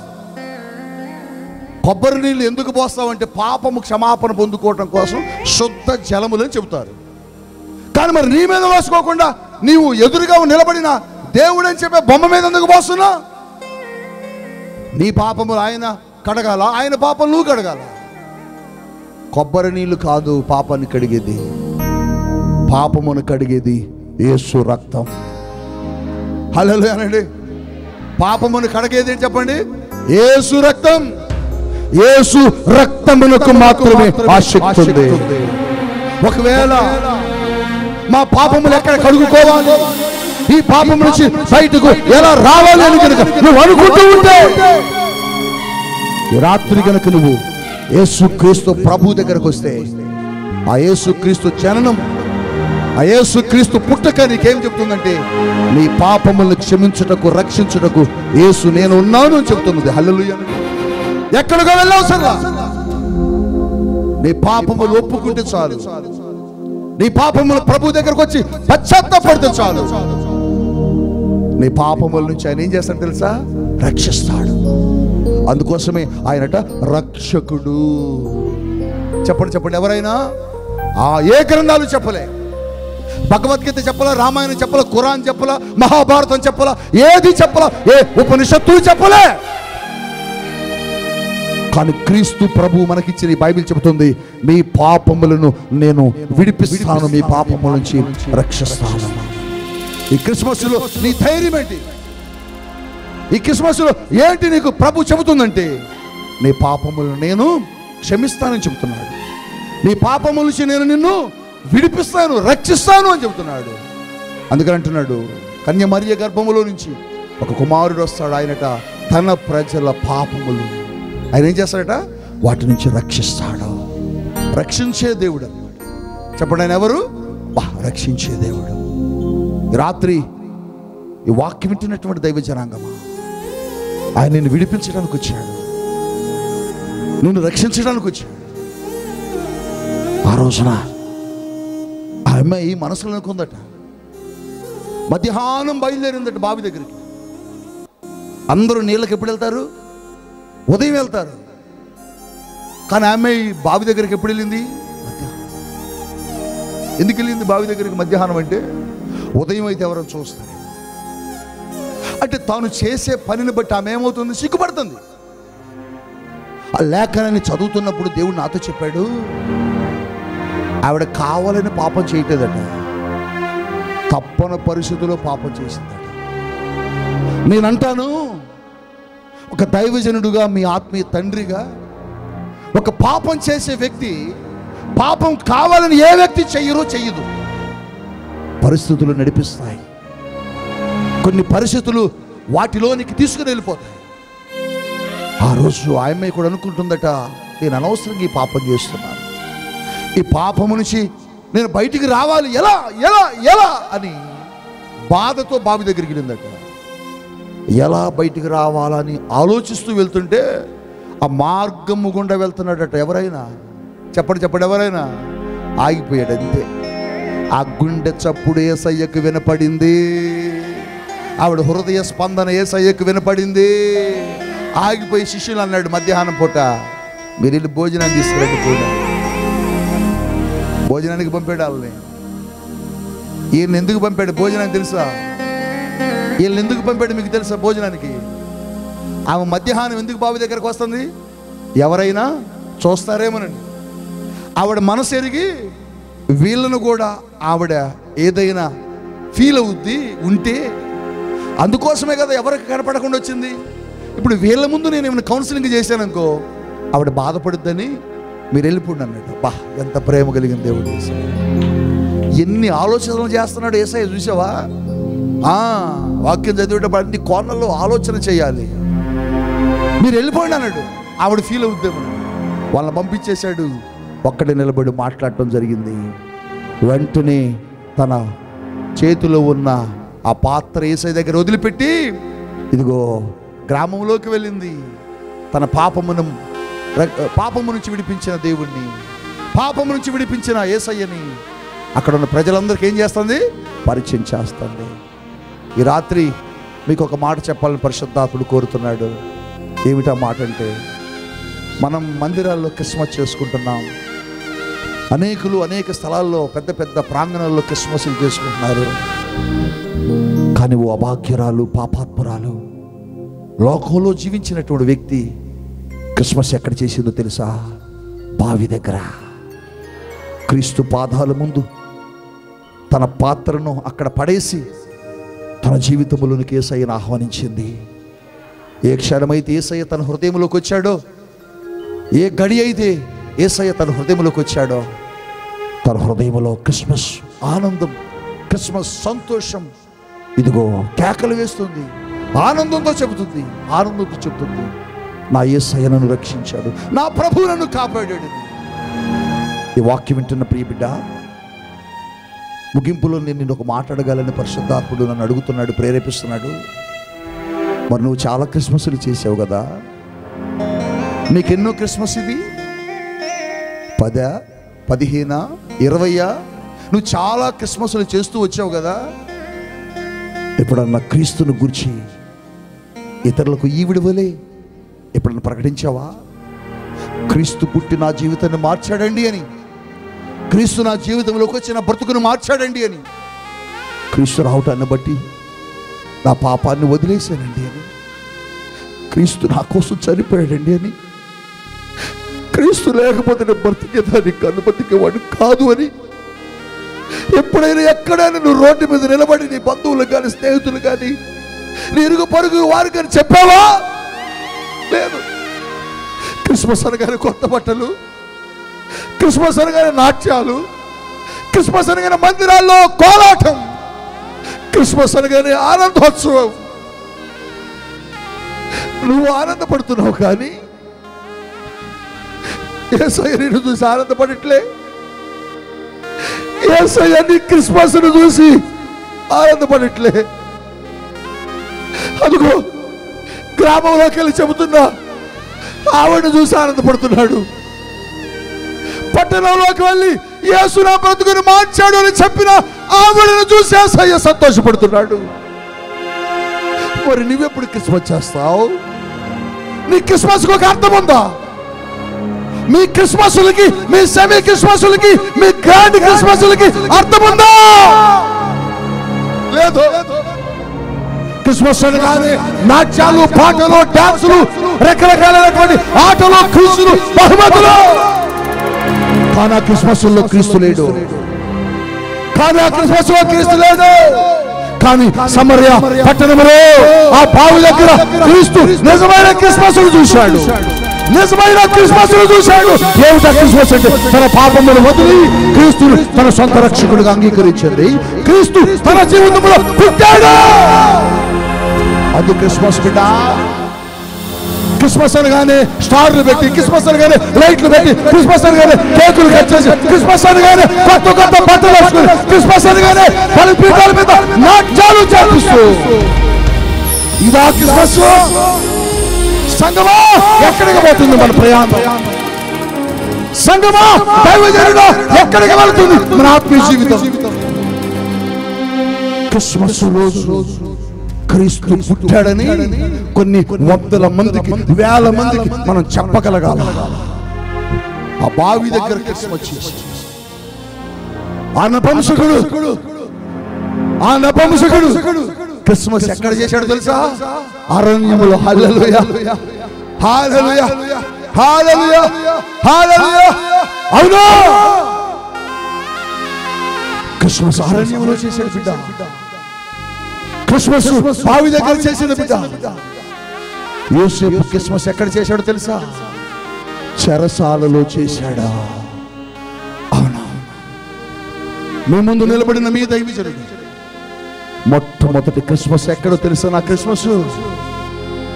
కొబ్బరి నీళ్ళు ఎందుకు పోస్తావంటే పాపము క్షమాపణ పొందుకోవటం కోసం శుద్ధ జలములని చెబుతారు. కానీ మరి నీ మీద పోసుకోకుండా నీవు ఎదురుగా నిలబడిన దేవుడని చెప్పే బొమ్మ మీద ఎందుకు పోస్తున్నావు? నీ పాపములు ఆయన కడగాల, ఆయన పాపం నువ్వు కడగాల. కొబ్బరి నీళ్ళు కాదు పాపాన్ని కడిగేది, పాపమును కడిగేది యేసు రక్తం. హల్లెలూయా అనండి. పాపమును కడిగేది ఏంటి చెప్పండి? యేసు రక్తం. యేసు రక్తమునకు మాత్రమే ఆ శక్తి ఉంది. ఒకవేళ మా పాపములు ఎక్కడ కడుగుకోవాలి, ఈ పాపం నుంచి బయటకు ఎలా రావాలి అని కనుక నువ్వు అనుకుంటూ ఉంటే, ఈ రాత్రి కనుక నువ్వు యేసుక్రీస్తు ప్రభు దగ్గరకు వస్తే, ఆ యేసుక్రీస్తు జననం, ఆ యేసుక్రీస్తు పుట్టక నీకేం చెప్తుందంటే, నీ పాపములను క్షమించుటకు, రక్షించుటకు యేసు నేను ఉన్నాను అని చెప్తున్నది. హల్లెలూయా. ఎక్కడికో వెళ్ళవసరం, నీ పాపములు ఒప్పుకుంటే చాలు, నీ పాపములు ప్రభు దగ్గరకు వచ్చి పశ్చాత్తాపడితే చాలు, నీ పాపముల నుంచి ఆయన ఏం చేస్తాడు తెలుసా? రక్షిస్తాడు. అందుకోసమే ఆయనట రక్షకుడు. చెప్పండి చెప్పండి, ఎవరైనా ఏ గ్రంథాలు చెప్పలే, భగవద్గీత చెప్పలా, రామాయణం చెప్పలా, ఖురాన్ చెప్పలా, మహాభారతం చెప్పలా, ఏది చెప్పలా, ఏ ఉపనిషత్తులు చెప్పలే. కానీ క్రీస్తు ప్రభు మనకిచ్చిన ఈ బైబిల్ చెబుతుంది, మీ పాపములను నేను విడిపిస్తాను, మీ పాపముల నుంచి రక్షిస్తాను. ఈ క్రిస్మస్లో నీ ధైర్యం ఏంటి? ఈ క్రిస్మస్లో ఏంటి నీకు ప్రభు చెబుతుందంటే, నీ పాపములను నేను క్షమిస్తానని చెబుతున్నాడు, నీ పాపముల నుంచి నేను నిన్ను విడిపిస్తాను, రక్షిస్తాను అని చెబుతున్నాడు. అందుకని అంటున్నాడు, కన్య మరియ గర్భములో నుంచి ఒక కుమారుడు వస్తాడు, ఆయనట తన ప్రజల పాపములు ఆయన ఏం చేస్తాడట? వాటి నుంచి రక్షిస్తాడు. రక్షించే దేవుడు అన్నమాట. చెప్పండి, ఆయన ఎవరు? రక్షించే దేవుడు. రాత్రి ఈ వాక్యం వింటున్నటువంటి దైవ జనాంగమా, ఆయన నిన్ను విడిపించడానికి వచ్చాడు, నిన్ను రక్షించడానికి వచ్చాడు. ఆ రోజున ఆ అమ్మాయి మనసులో అనుకుందట, మధ్యాహ్నం బయలుదేరిందట బావి దగ్గరికి. అందరూ నీళ్ళకి ఎప్పుడు వెళ్తారు? ఉదయం వెళ్తారు. కానీ ఆ అమ్మాయి బావి దగ్గరికి ఎప్పుడు వెళ్ళింది? మధ్యాహ్నం. ఎందుకు వెళ్ళింది బావి దగ్గరికి మధ్యాహ్నం అంటే? ఉదయం అయితే ఎవరైనా చూస్తారు అంటే తాను చేసే పనిని బట్టి ఆమె ఏమవుతుంది? సిగ్గుపడుతుంది. ఆ లేఖనాన్ని చదువుతున్నప్పుడు దేవుడు నాతో చెప్పాడు, ఆవిడ కావాలని పాపం చేయట్లేదట, తప్పని పరిస్థితుల్లో పాపం చేసిందట. నేనంటాను, ఒక దైవజనుడుగా, మీ ఆత్మీయ తండ్రిగా, ఒక పాపం చేసే వ్యక్తి పాపం కావాలని ఏ వ్యక్తి చెయ్యదు. పరిస్థితులు నడిపిస్తాయి, కొన్ని పరిస్థితులు వాటిలోనికి తీసుకుని వెళ్ళిపోతాయి. ఆ రోజు ఆమె కూడా అనుకుంటుందట, నేను అనవసరంగా ఈ పాపం చేస్తున్నాను, ఈ పాపము నుంచి నేను బయటికి రావాలి, ఎలా ఎలా ఎలా అని బాధతో బావి దగ్గరికి వెళ్ళిందట. ఎలా బయటికి రావాలని ఆలోచిస్తూ వెళ్తుంటే ఆ మార్గము గుండా వెళ్తున్నాడట. ఎవరైనా చెప్పండి చెప్పండి, ఎవరైనా ఆగిపోయాడు అంతే. ఆ గుండె చప్పుడు యేసయ్యకు వినపడింది, ఆవిడ హృదయ స్పందన యేసయ్యకు వినపడింది. ఆగిపోయి శిష్యులు అన్నాడు మధ్యాహ్నం పూట, మీరు వెళ్ళి భోజనాన్ని తీసుకురండి. భోజనానికి పంపాడు వాళ్ళని. ఈయన ఎందుకు పంపాడు భోజనానికి తెలుసా? వీళ్ళని ఎందుకు పంపాడు మీకు తెలుసా? భోజనానికి. ఆమె మధ్యాహ్నం ఎందుకు బావి దగ్గరకు వస్తుంది? ఎవరైనా చూస్తారేమోనండి. ఆవిడ మనసు ఎరిగి వీళ్ళను కూడా ఆవిడ ఏదైనా ఫీల్ అవుద్ది ఉంటే, అందుకోసమే కదా ఎవరికి కనపడకుండా వచ్చింది. ఇప్పుడు వీళ్ళ ముందు నేను ఏమైనా కౌన్సిలింగ్ చేశాననుకో ఆవిడ బాధపడుద్దని మీరు వెళ్ళిపోండి అన్నాడు. బా, ఎంత ప్రేమ కలిగిన దేవుడు! ఎన్ని ఆలోచనలు చేస్తున్నాడు యేసయ్య, చూసావా? వాక్యం చదివేటప్పుడు అన్ని కోణల్లో ఆలోచన చేయాలి. మీరు వెళ్ళిపోండి అన్నాడు. ఆవిడ ఫీల్ అవుద్దేమో. వాళ్ళని పంపించేశాడు. ఒక్కడే నిలబడి మాట్లాడటం జరిగింది. వెంటనే తన చేతిలో ఉన్న ఆ పాత్ర యేసయ్య దగ్గర వదిలిపెట్టి ఇదిగో గ్రామంలోకి వెళ్ళింది. తన పాపము నుంచి విడిపించిన దేవుణ్ణి, పాపము నుంచి విడిపించిన యేసయ్యని అక్కడ ఉన్న ప్రజలందరికీ ఏం చేస్తుంది? పరిచయం చేస్తుంది. ఈ రాత్రి మీకు ఒక మాట చెప్పాలని పరిశుద్ధాత్ముడు కోరుతున్నాడు. ఏమిటా మాట అంటే, మనం మందిరాల్లో క్రిస్మస్ చేసుకుంటున్నాం. అనేకులు అనేక స్థలాల్లో పెద్ద పెద్ద ప్రాంగణాల్లో క్రిస్మస్లు చేసుకుంటున్నారు. కానీ ఓ అభాగ్యురాలు, పాపాత్మురాలు, లోకంలో జీవించినటువంటి వ్యక్తి క్రిస్మస్ ఎక్కడ చేసిందో తెలుసా? బావి దగ్గర క్రీస్తు పాదాల ముందు తన పాత్రను అక్కడ పడేసి తన జీవితంలోనికి యేసయ్యను ఆహ్వానించింది. ఏ క్షణమైతే యేసయ్య తన హృదయంలోకి వచ్చాడో, ఏ గడి అయితే యేసయ్య తన హృదయంలోకి వచ్చాడో, తన హృదయంలో క్రిస్మస్ ఆనందం, క్రిస్మస్ సంతోషం ఇదిగో కేకలు వేస్తుంది. ఆనందంతో చెబుతుంది, నా యేసయ్య నన్ను రక్షించాడు, నా ప్రభువు నన్ను కాపాడాడు. ఈ వాక్యం వింటున్న ప్రియ బిడ్డ, ముగింపులో నేను నిన్ను ఒక మాట అడగాలని పరిశుద్ధాత్ముడు నన్ను అడుగుతున్నాడు, ప్రేరేపిస్తున్నాడు. మరి నువ్వు చాలా క్రిస్మస్లు చేసావు కదా, నీకెన్నో క్రిస్మస్ ఇది 10, 15, 20 నువ్వు చాలా క్రిస్మస్లు చేస్తూ వచ్చావు కదా. ఎప్పుడన్నా క్రీస్తుని గురించి ఇతరులకు ఈ విడువలే ఎప్పుడన్నా ప్రకటించావా? క్రీస్తు పుట్టి నా జీవితాన్ని మార్చాడండి అని, క్రీస్తు నా జీవితంలోకి వచ్చి నా బ్రతుకును మార్చాడండి అని, క్రీస్తు రావటాన్ని బట్టి నా పాపాన్ని వదిలేశానండి అని, క్రీస్తు నా కోసం చనిపోయాడండి అని, క్రీస్తు లేకపోతే నేను బ్రతికేదాన్ని కన్ను బతికేవాడు కాదు అని ఎప్పుడైనా ఎక్కడైనా నువ్వు రోడ్డు మీద నిలబడి నీ బంధువులు కానీ, స్నేహితులు కానీ, నీ ఇరుగు పరుగు వారు కానీ చెప్పావా? లేదు. క్రిస్మస్ అనగానే కొత్త బట్టలు, క్రిస్మస్ అనగానే నాట్యాలు, క్రిస్మస్ అనగానే మందిరాల్లో కోలాటం, క్రిస్మస్ అనగానే ఆనందోత్సవం. నువ్వు ఆనందపడుతున్నావు కానీ యేసయ్య నిన్ను చూసి ఆనందపడట్లే. యేసయ్య నీ క్రిస్మస్ను చూసి ఆనందపడట్లే. అదిగో గ్రామంలోకి వెళ్ళి చెబుతున్నా ఆవిడను చూసి ఆనందపడుతున్నాడు. పట్టణంలోకి వెళ్ళి యేసు నా బ్రతుకును మార్చాడు అని చెప్పిన ఆవిడను చూసి యేసయ్య సంతోషపడుతున్నాడు. మరి నువ్వెప్పుడు క్రిస్మస్ చేస్తావు? నీ క్రిస్మస్కి ఒక అర్థం ఉందా? మీ క్రిస్మస్లకి, మీ సెమీ క్రిస్మస్లకి, మీ గ్రాండ్ క్రిస్మస్లకి అర్థం ఉందా? లేదు. క్రిస్మస్ అనగానే నాట్యాలు, పాటలు, డాన్సులు, రకరకాలైనటువంటి ఆటలు, క్రీస్తులు, బహుమతులు. కానీ ఆ క్రిస్మస్లో క్రీస్తు లేడు. కానీ సమరయ పట్టణంలో ఆ బావి దగ్గర క్రీస్తు నిజమైన క్రిస్మస్ చూశాడు. నిజమైన క్రిస్మస్ చూశాడు. ఏమిటా క్రిస్మస్ అంటే? తన పాపమును వదిలి క్రీస్తును తన సొంత రక్షకుడిగా అంగీకరించింది. క్రీస్తు తన జీవితంలో పుట్టాడు. అది క్రిస్మస్ బిడ్డ. క్రిస్మస్ అనగానే స్టార్లు పెట్టి, క్రిస్మస్ అనగానే లైట్లు పెట్టి, క్రిస్మస్ అనగానే కేకులు కట్ చేసి, క్రిస్మస్ అనగానే కొత్త కొత్త బట్టలు వేసుకుని, క్రిస్మస్ అనగానే బలిపీఠాల మీద నాట్యాలు చేపిస్తూ, ఇదా క్రిస్మస్? సంగమా ఎక్కడికి పోతుంది మన ప్రయాణం? సంగమా దైవజనుడా ఎక్కడికి వెళ్తుంది మన ఆత్మీయ జీవితం? క్రిస్మస్ రోజు క్రీస్తు పుట్టాడని కొన్ని వందల మందికి, వేల మందికి మనం చెప్పగలగాల. ఆ బావి దగ్గర క్రిస్మస్ ఆ నపుంసకుడు క్రిస్మస్ ఎక్కడ చేశాడు తెలుసా? అరణ్యములో. హల్లెలూయా, హల్లెలూయా, హల్లెలూయా, హల్లెలూయా. అవునా? క్రిస్మస్ అరణ్యంలో చేశాడు బిడ్డ. క్రిస్మస్ బావి దగ్గర చేసిన బిడ్డ. యోసేపు క్రిస్మస్ ఎక్కడ చేశాడు తెలుసా? చెరసాలలో చేశాడా? అవునా? మీ ముందు నిలబడిన మీ దైవజనుడు మొట్టమొదటి క్రిస్మస్ ఎక్కడో తెలుసా? నా క్రిస్మస్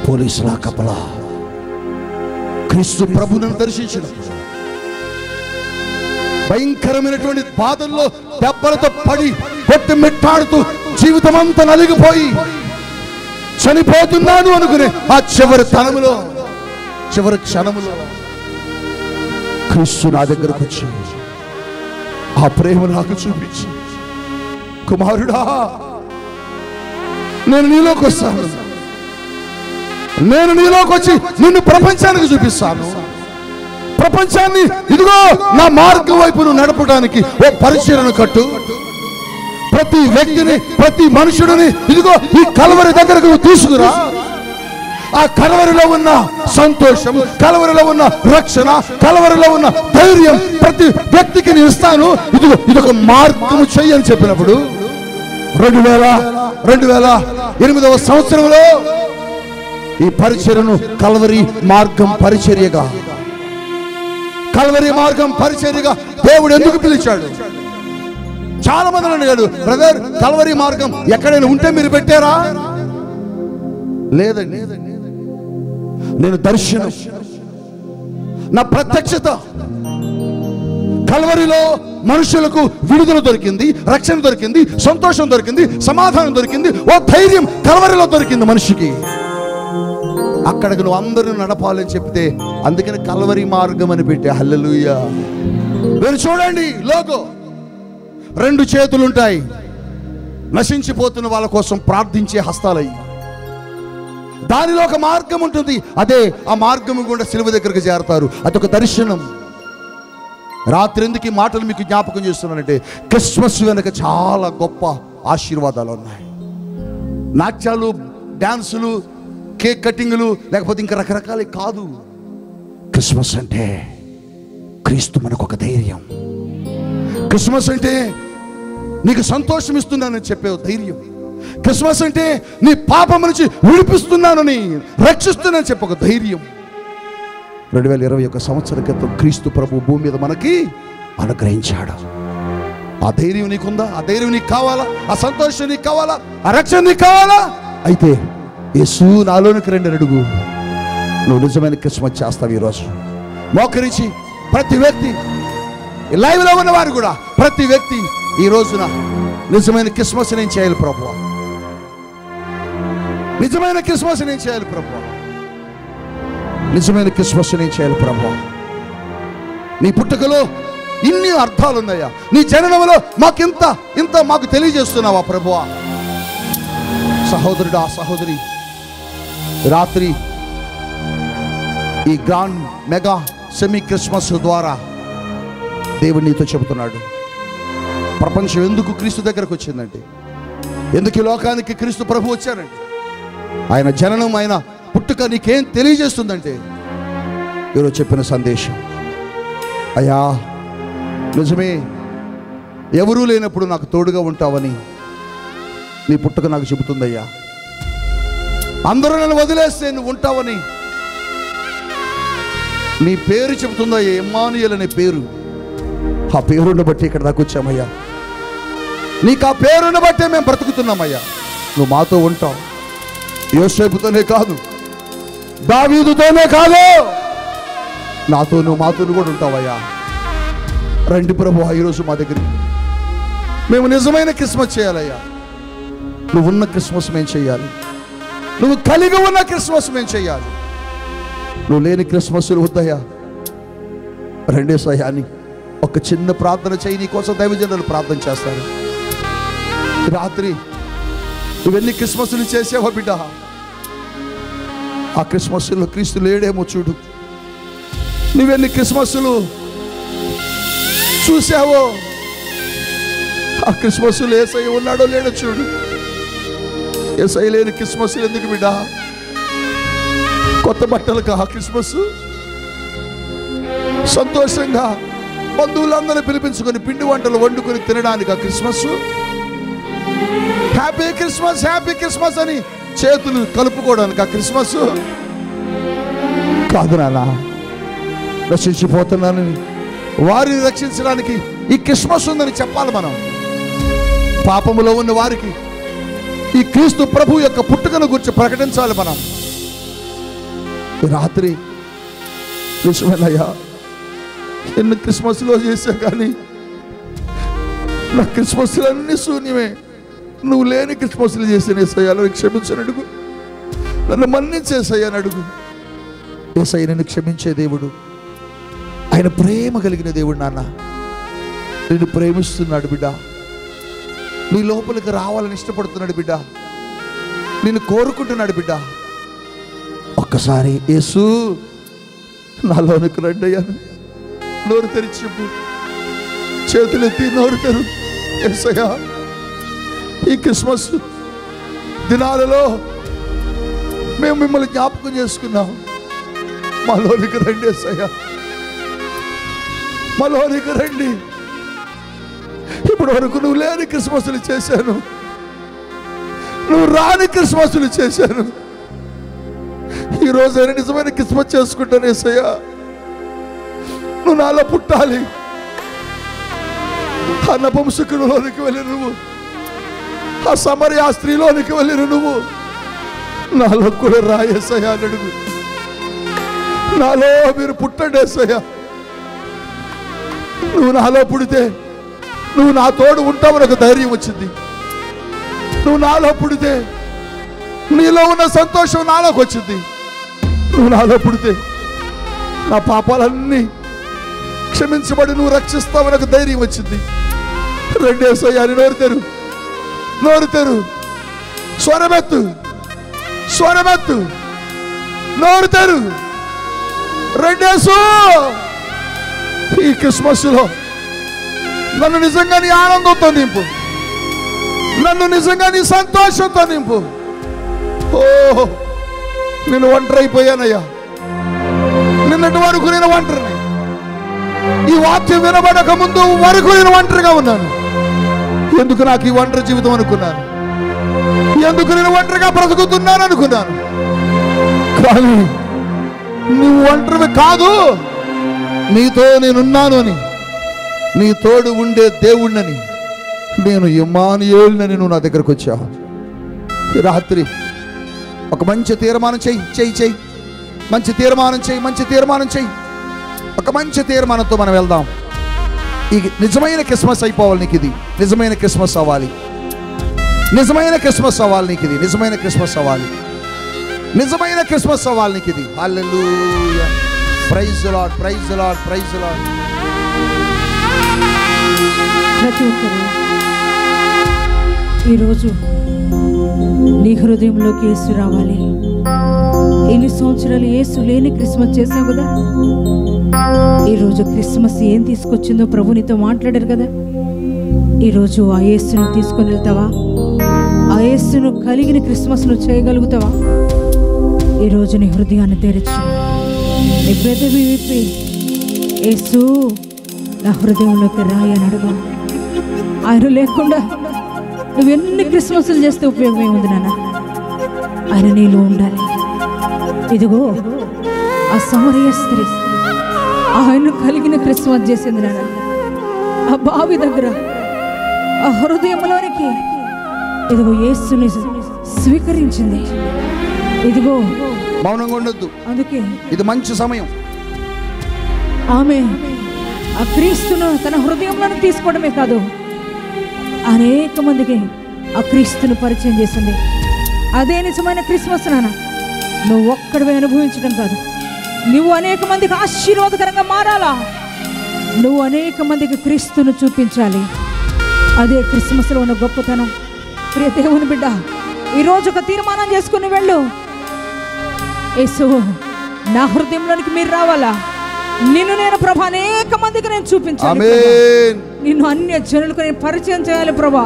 పోలీసుల కపల క్రీస్తు ప్రభువును దర్శించిన భయంకరమైనటువంటి బాధల్లో దెబ్బలతో పడి కొట్టి మిట్టాడుతూ జీవితం అంతా నలిగిపోయి చనిపోతున్నాను అనుకునే ఆ చివరి తనములో, చివరి క్షణములో క్రీస్తు నా దగ్గరకు వచ్చి ఆ ప్రేమ నాకు చూపించి, కుమారుడా నేను నీలోకి వస్తాను, నేను నీలోకి వచ్చి నిన్ను ప్రపంచానికి చూపిస్తాను, ప్రపంచాన్ని ఇదిగో నా మార్గం వైపు నువ్వు నడపడానికి ఓ పరిచయను కట్టు, ప్రతి వ్యక్తిని ప్రతి మనుషుడిని ఇదిగో ఈ కలవరి దగ్గరకు నువ్వు తీసుకురా, ఆ కలవరిలో ఉన్న సంతోషం, కలవరిలో ఉన్న రక్షణ, కలవరిలో ఉన్న ధైర్యం ప్రతి వ్యక్తికి నేను ఇస్తాను, ఇదిగో ఇదొక మార్గము చెయ్యి అని చెప్పినప్పుడు 2008వ సంవత్సరంలో ఈ పరిచర్యను కలవరి మార్గం పరిచర్యగా, కలవరి మార్గం పరిచర్యగా దేవుడు ఎందుకు పిలిచాడు? చాలా మంది అడిగాడు, బ్రదర్ కలవరి మార్గం ఎక్కడైనా ఉంటే మీరు పెట్టారా? లేదండి, నేను దర్శనం, నా ప్రత్యక్షత, కలవరిలో మనుషులకు విడుదల దొరికింది, రక్షణ దొరికింది, సంతోషం దొరికింది, సమాధానం దొరికింది, ఓ ధైర్యం కలవరిలో దొరికింది మనిషికి. అక్కడికి నువ్వు అందరూ నడపాలని చెప్తే అందుకని కలవరి మార్గం అని పెట్టే. హల్లెలూయా. మీరు చూడండి లోగో, 2 చేతులు ఉంటాయి, నశించిపోతున్న వాళ్ళ కోసం ప్రార్థించే హస్తాలయ్యి, దానిలో ఒక మార్గం ఉంటుంది, అదే ఆ మార్గం గుండా సిలువ దగ్గరకు చేరతారు. అదొక దర్శనం. రాత్రి ఎందుకు ఈ మాటలు మీకు జ్ఞాపకం చేస్తున్నానంటే క్రిస్మస్ వెనుక చాలా గొప్ప ఆశీర్వాదాలు ఉన్నాయి. నాట్యాలు, డాన్సులు, కేక్ కటింగ్లు, లేకపోతే ఇంకా రకరకాలే కాదు. క్రిస్మస్ అంటే క్రీస్తు మనకు ఒక ధైర్యం. క్రిస్మస్ అంటే నీకు సంతోషం ఇస్తున్నానని చెప్పే ధైర్యం. క్రిస్మస్ అంటే నీ పాపం నుంచి విడిపిస్తున్నానని, రక్షిస్తున్నానని చెప్పే ఒక ధైర్యం. 2021 సంవత్సరం క్రితం క్రీస్తు ప్రభు భూమి మీద మనకి అనుగ్రహించాడు. ఆ ధైర్యం నీకుందా? ఆ ధైర్యం నీకు కావాలా? ఆ సంతోషం నీకు కావాలా? ఆ రక్షణ నీకు కావాలా? అయితే యేసు నాలోనికి రండి అడుగు, నువ్వు నిజమైన క్రిస్మస్ చేస్తావు. ఈరోజు మోకరించి ప్రతి వ్యక్తి, లైవ్లో ఉన్నవారు కూడా ప్రతి వ్యక్తి ఈ రోజున నిజమైన క్రిస్మస్ నేను చేయాలి ప్రభువా, నిజమైన క్రిస్మస్ నేను చేయాలి ప్రభువా, నిజమైన క్రిస్మస్ నేను చేయాలి ప్రభువా. నీ పుట్టుకలో ఇన్ని అర్థాలు ఉన్నాయా? నీ జననంలో మాకింత ఇంత మాకు తెలియజేస్తున్నావా ప్రభువా? సహోదరుడా, సహోదరి, రాత్రి ఈ గ్రాండ్ మెగా సెమీ క్రిస్మస్ ద్వారా దేవుడు నీతో చెబుతున్నాడు. ప్రపంచం ఎందుకు క్రీస్తు దగ్గరకు వచ్చిందంటే, ఎందుకు ఈ లోకానికి క్రీస్తు ప్రభు వచ్చారంటే, ఆయన జననం, ఆయన పుట్టుక నీకేం తెలియజేస్తుందంటే ఈరోజు చెప్పిన సందేశం. అయ్యా నిజమే, ఎవరూ లేనప్పుడు నాకు తోడుగా ఉంటావని నీ పుట్టుక నాకు చెబుతుందయ్యా. అందరూ నన్ను వదిలేస్తే నువ్వు ఉంటావని నీ పేరు చెబుతుందయ్యా, ఇమ్మానుయేల్ అనే పేరు. ఆ పేరును బట్టి ఇక్కడ దాకా వచ్చామయ్యా. నీకు ఆ పేరును బట్టే మేము బ్రతుకుతున్నామయ్యా. నువ్వు మాతో ఉంటావు. యోసేపుతోనే కాదు, దావీదుతోనే కాదు, నాతోను మాతోను కూడా ఉంటావయ్యా. రండి ప్రభువా ఈరోజు మా దగ్గరికి. మేము నిజమైన క్రిస్మస్ చేయాలయ్యా. నువ్వు ఉన్న క్రిస్మస్ మేము చేయాలి, నువ్వు కలిగి ఉన్న క్రిస్మస్ మేము చేయాలి. నువ్వు లేని క్రిస్మస్లు వద్దయ్యా. రెండేసయ్యా అని ఒక చిన్న ప్రార్థన చేయి. నీ కోసం దైవజనులు ప్రార్థన చేస్తారు. రాత్రి నువ్వెన్ని క్రిస్మస్లు చేసావో బిడ్డ, ఆ క్రిస్మస్లో క్రీస్తు లేడేమో చూడు. నువ్వెన్ని క్రిస్మస్లు చూసావో, ఆ క్రిస్మస్లు యేసయ్య ఉన్నాడో లేడో చూడు. యేసయ్య లేని క్రిస్మస్లు ఎందుకు బిడ్డ? కొత్త బట్టలకు ఆ క్రిస్మస్, సంతోషంగా బంధువులందరూ పిలిపించుకొని పిండి వంటలు వండుకొని తినడానికి ఆ Christmas, happy Christmas happy Christmas అని చేతులు కలుపుకోవడానికి ఆ క్రిస్మస్ కాదు నాన్న. రక్షించిపోతున్నానని, వారిని రక్షించడానికి ఈ క్రిస్మస్ ఉందని చెప్పాలి మనం. పాపములో ఉన్న వారికి ఈ క్రీస్తు ప్రభు యొక్క పుట్టుకను గురించి ప్రకటించాలి మనం. రాత్రి నిజమేనయ్యా, ఎన్ని క్రిస్మస్లో చేశా కానీ నా క్రిస్మస్లు అన్నీ శూన్యమే. నువ్వు లేని క్రిస్మస్లు చేసిన యేసయ్యా నన్ను క్షమించని అడుగు, నన్ను మన్నించేసయ్యాని అడుగు. యేసయ్య నిన్ను క్షమించే దేవుడు, ఆయన ప్రేమ కలిగిన దేవుడు. నాన్న నిన్ను ప్రేమిస్తున్నాడు బిడ్డ, నీ లోపలికి రావాలని ఇష్టపడుతున్నాడు బిడ్డ, నిన్ను కోరుకుంటున్నాడు బిడ్డ. ఒక్కసారి యేసు నాలోనికి రండి అయ్యాను. నోరు తెరిచి చెప్పు, చేతులెత్తి నోరు తెరు. యేసయ్యా ఈ క్రిస్మస్ దినాలలో మేము మిమ్మల్ని జ్ఞాపకం చేసుకున్నాం, మాలోనికి రండి యేసయ్యా, మాలోనికి రండి. ఇప్పటి వరకు నువ్వు లేని క్రిస్మస్లు చేశాను, నువ్వు రాని క్రిస్మస్లు చేశాను. ఈరోజు నేను నిజమైన క్రిస్మస్ చేసుకుంటాను యేసయ్యా. నువ్వు నాలో పుట్టాలి. ఆ నపుంసకుడిలోనికి వెళ్ళి నువ్వు, ఆ సమరయ స్త్రీలోనికి వెళ్ళి నువ్వు నాలో కూడా రా యేసయ్యా అని అడుగు. నాలో మీరు పుట్టండి యేసయ్యా. నువ్వు నాలో పుడితే నువ్వు నా తోడు ఉంటావని ఒక ధైర్యం వచ్చింది. నువ్వు నాలో పుడితే నీలో ఉన్న సంతోషం నాలోకి వచ్చింది. నువ్వు నాలో పుడితే నా పాపాలన్నీ క్షమించబడి నువ్వు రక్షిస్తావని ఒక ధైర్యం వచ్చింది. రెండు యేసయ్యా అని నోరు తెరు, నోరు తెరు, స్వరమెత్తు, స్వరమెత్తు, నోరు తెరు. రెండేసు ఈ క్రిస్మస్లో నన్ను నిజంగా నీ ఆనందంతో నింపు, నన్ను నిజంగా నీ సంతోషంతో నింపు. ఓ నేను ఒంటరి అయిపోయానయ్యా, నిన్నటి వరకు నేను ఒంటరిని. ఈ వాక్యం వినబడక ముందు వరకు నేను ఒంటరిగా ఉన్నాను. ఎందుకు నాకు ఈ ఒంటరి జీవితం అనుకున్నాను, ఎందుకు నేను ఒంటరిగా బ్రతుకుతున్నాను అనుకున్నాను. కానీ నువ్వు ఒంటరివి కాదు, నీతో నేనున్నాను అని, నీ తోడు ఉండే దేవుణ్ణని, నేను ఇమ్మానుయేలునని నువ్వు నా దగ్గరకు వచ్చావు. రాత్రి ఒక మంచి తీర్మానం చెయ్యి, మంచి తీర్మానం చెయ్యి, మంచి తీర్మానం చెయ్యి. ఒక మంచి తీర్మానంతో మనం వెళ్దాం. ఈ నిజమైన క్రిస్మస్ అయిపోవాలి నీకు, ఇది నిజమైన క్రిస్మస్ అవ్వాలి, నిజమైన క్రిస్మస్ అవ్వాలి నీకు, ఇది నిజమైన క్రిస్మస్ అవ్వాలి, నిజమైన క్రిస్మస్ అవ్వాలి నీకు ఇది. Hallelujah, praise the Lord, praise the Lord, praise the Lord. ప్రతి ఒక్కరు ఈరోజు నీ హృదయంలోకి యేసు రావాలి. ఎన్ని సంవత్సరాలు యేసు లేని క్రిస్మస్ చేసావు కదా, ఈరోజు క్రిస్మస్ ఏం తీసుకొచ్చిందో ప్రభు నీతో మాట్లాడారు కదా. ఈరోజు ఆ యేసును తీసుకొని వెళ్తావా? ఆ యేసును కలిగిన క్రిస్మస్ను చేయగలుగుతావా? ఈరోజు నీ హృదయాన్ని తెరచు, నీ పెదవి విప్పి యేసు నా హృదయంలోకి రాయి అని అడుగు. ఆయన లేకుండా నువ్వెన్ని క్రిస్మస్లు చేస్తే ఉపయోగం ఏముంది నాన్న? ఆయన నీలో ఉండాలి. ఇదిగో ఆ సమరయ స్త్రీ ఆయన కలిగిన క్రిస్మస్ చేసింది నాన్న. ఆ బావి దగ్గర ఆ హృదయంలోనికి ఇదిగో యేసుని స్వీకరించింది. ఇదిగో మౌనంగా ఉండొద్దు, అందుకే ఇది మంచి సమయం. ఆమె ఆ క్రీస్తును తన హృదయంలోకి తీసుకోవడమే కాదు, అనేక మందికి ఆ క్రీస్తును పరిచయం చేసింది. అదే నిజమైన క్రిస్మస్ నాన్న. నువ్వు ఒక్కడివే అనుభవించడం కాదు, నువ్వు అనేక మందికి ఆశీర్వాదకరంగా మారాలా, నువ్వు అనేక మందికి క్రీస్తును చూపించాలి. అదే క్రిస్మస్లో ఉన్న గొప్పతనం. ప్రియ దేవుని బిడ్డ, ఈరోజు ఒక తీర్మానం చేసుకుని వెళ్ళు. యేసు నా హృదయంలోనికి మీరు రావాలా, నిన్ను నేను ప్రభా అనేక మందికి నేను చూపించాలి, నిన్ను అన్య జనులకు నేను పరిచయం చేయాలి ప్రభా.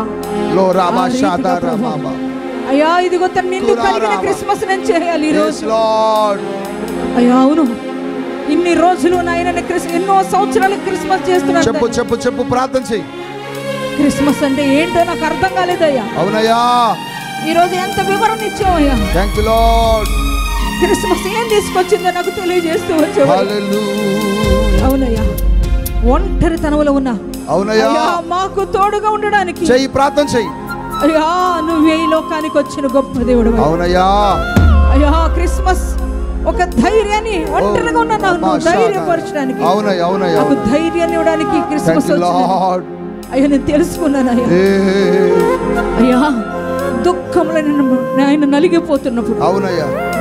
అయ్యా ఇదిగో తను నిన్ను కలిగిన క్రిస్మస్ నేను చేయాలి ఈరోజు. అయ్యా అవును, ఇన్ని రోజులు నాయన ఎన్నో సంవత్సరాలు క్రిస్మస్ చేస్తున్నాను. చెప్పు చెప్పు చెప్పు, ప్రార్థన చెయ్యి. క్రిస్మస్ అంటే ఏంటో నాకు అర్థం కాలేదయ్యా. అవునయ్యా, ఈరోజు ఎంత వివరణ ఇచ్చావయ్యా. Thank you lord. క్రిస్మస్ ఏం తీసుకొచ్చిందో నాకు తెలియజేస్తూ వచ్చావు. అవునయ్యా, ఒంటరితనంలో ఉన్నా అవునయ్యా మాకు తోడుగా ఉండడానికి చెయ్యి, ప్రార్థన చెయ్యి. అయ్యా నువ్వే ఈ లోకానికి వచ్చిన గొప్ప దేవుడు. అవునయ్యా, అయ్యా క్రిస్మస్ ఒక ధైర్యాన్ని, ఒంటరిగా ఉన్న నన్ను ధైర్యపరచడానికి, నాకు ధైర్యాన్ని ఇవ్వడానికి క్రిస్మస్ వచ్చింది. అయ్యా నేను తెలుసుకున్నాను అయ్యా దుఃఖంలో ఆయన నలిగిపోతున్నప్పుడు,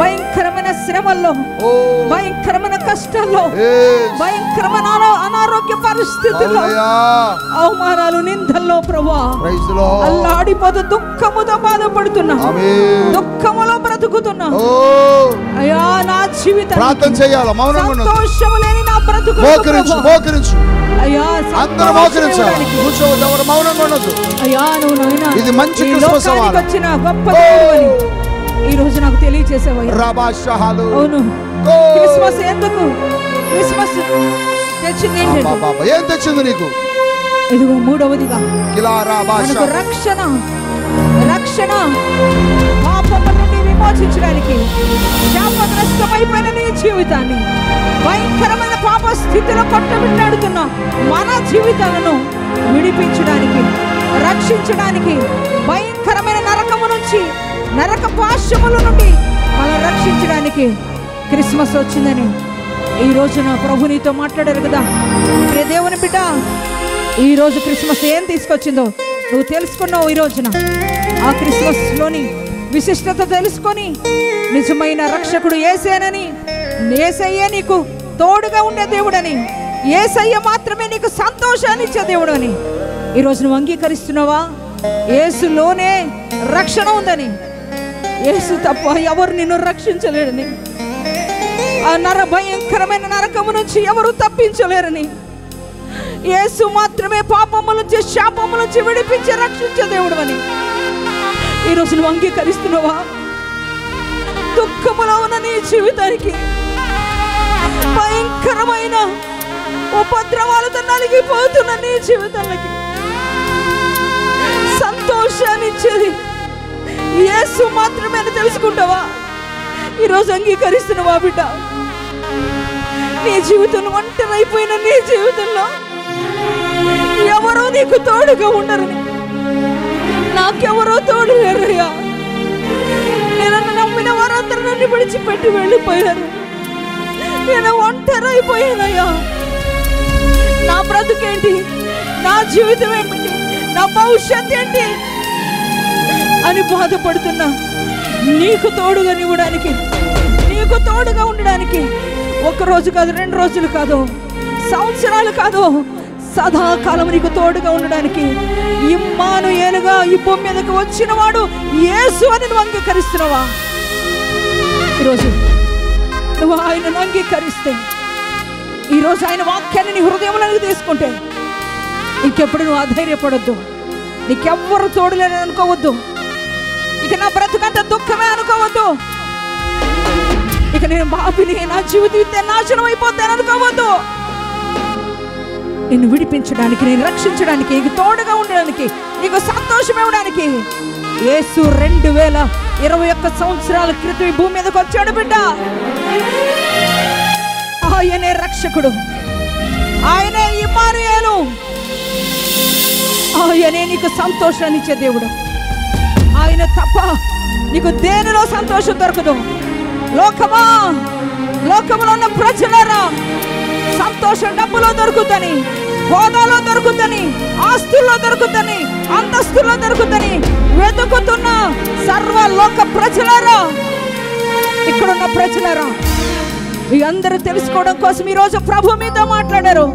భయంకరమైన శ్రమల్లో, భయంకరమైన కష్టాల్లో, భయంకరమైన అనారోగ్య పరిస్థితుల్లో, అవమానాలు, నిందల్లో ప్రభా అల్లాడిపోతూ దుఃఖముతో బాధపడుతున్నా, దుఃఖములో బ్రతుకుతున్నా అయ్యా నా జీవితం సంతోషము లేని నా బ్రతుకు అయ్యా అయ్యా నువ్వు నాయన వచ్చిన గొప్ప దేవుడని ఈ రోజు నాకు తెలియజేసావయ్యా. అవును, క్రిస్మస్ ఎందుకు? క్రిస్మస్ తెచ్చింది ఏం తెచ్చింది నీకు? ఇదిగో మూడవదిగా మనకు రక్షణ, రక్షణ పాపము నుండి విమోచించడానికి, శాపగ్రస్తమైపోయిన నీ జీవితాన్ని, భయంకరమైన పాప స్థితిలో కొట్టబిట్టాడుతున్న మన జీవితాలను విడిపించడానికి, రక్షించడానికి, భయంకరమైన నరకము నుంచి, నరక పాశముల నుండి మనం రక్షించడానికి క్రిస్మస్ వచ్చిందని ఈ రోజున ప్రభు నీతో మాట్లాడారు కదా. ఏ దేవుని బిడ్డ, ఈ రోజు క్రిస్మస్ ఏం తీసుకొచ్చిందో నువ్వు తెలుసుకున్నావు. ఈ రోజున ఆ క్రిస్మస్లోని విశిష్టత తెలుసుకొని నిజమైన రక్షకుడు యేసేనని, యేసయ్యే నీకు తోడుగా ఉండే దేవుడని, యేసయ్య మాత్రమే నీకు సంతోషాన్ని ఇచ్చే దేవుడు అని ఈరోజు నువ్వు అంగీకరిస్తున్నావా? యేసులోనే రక్షణ ఉందని, యేసు తప్ప ఎవరు నిన్ను రక్షించలేరని, ఆ భయంకరమైన నరకము నుంచి ఎవరు తప్పించలేరని, యేసు మాత్రమే పాపము నుంచి, శాపము నుంచి విడిపించి రక్షించే దేవుడు అని ఈరోజు నువ్వు అంగీకరిస్తున్నావా? దుఃఖములో ఉన్న నీ జీవితానికి, భయంకరమైన ఉపద్రవాలతో నలిగిపోతున్న నీ జీవితానికి సంతోషాన్ని ఇచ్చేది యేసు మాత్రమే అని తెలుసుకుంటావా? ఈరోజు అంగీకరిస్తున్నావా బిడ్డ? నీ జీవితంలో ఒంటరైపోయిన నీ జీవితంలో ఎవరో నీకు తోడుగా ఉండరని, నాకెవరో తోడు లేరయ్యా, నేను నమ్మిన వారందరూ నన్ను విడిచిపెట్టి వెళ్ళిపోయారు, నేను ఒంటరైపోయానయ్యా, నా బ్రతుకేంటి, నా జీవితం ఏమిటి, నా భవిష్యత్ ఏంటి అని బాధపడుతున్నా నీకు తోడుగా నివ్వడానికి, నీకు తోడుగా ఉండడానికి ఒక రోజు కాదు, 2 రోజులు కాదు, సంవత్సరాలు కాదు, సదాకాలం నీకు తోడుగా ఉండడానికి ఇమ్మానుయేలుగా ఈ భూమి మీదకు వచ్చిన వాడు యేసు అని నువ్వు అంగీకరిస్తున్నావా? ఈరోజు నువ్వు ఆయనను అంగీకరిస్తే, ఈరోజు ఆయన వాక్యాన్ని నీ హృదయంలోకి తీసుకుంటే ఇంకెప్పుడు నువ్వు అధైర్యపడొద్దు. నీకెవ్వరు తోడులేని అనుకోవద్దు. ఇక నా బ్రతుకంత దుఃఖమే అనుకోవద్దు. ఇక నేను బాబుని, నా జీవితం నాశనం అయిపోతాను అనుకోవద్దు. నిన్ను విడిపించడానికి, నేను రక్షించడానికి, నీకు తోడుగా ఉండడానికి, నీకు సంతోషం ఇవ్వడానికి యేసు 2021 సంవత్సరాల క్రితం ఈ భూమి మీదకి వచ్చాడు బిడ్డ. ఆయనే రక్షకుడు, ఆయనే ఇమ్మానుయేలు, ఆయనే నీకు సంతోషాన్ని ఇచ్చే దేవుడు. ఆయన తప్ప నీకు దేనిలో సంతోషం దొరకదు. లోకమా, లోకంలో ఉన్న ప్రజలారా, సంతోషం డబ్బులో దొరుకుతుంది, హోదాలో దొరుకుతుంది, ఆస్తుల్లో దొరుకుతుంది, అంతస్తుల్లో దొరుకుతుంది వెతుకుతున్న సర్వలోక ప్రజలారా, ఇక్కడున్న ప్రజలారా, మీ అందరూ తెలుసుకోవడం కోసం ఈరోజు ప్రభు మీతో మాట్లాడారు.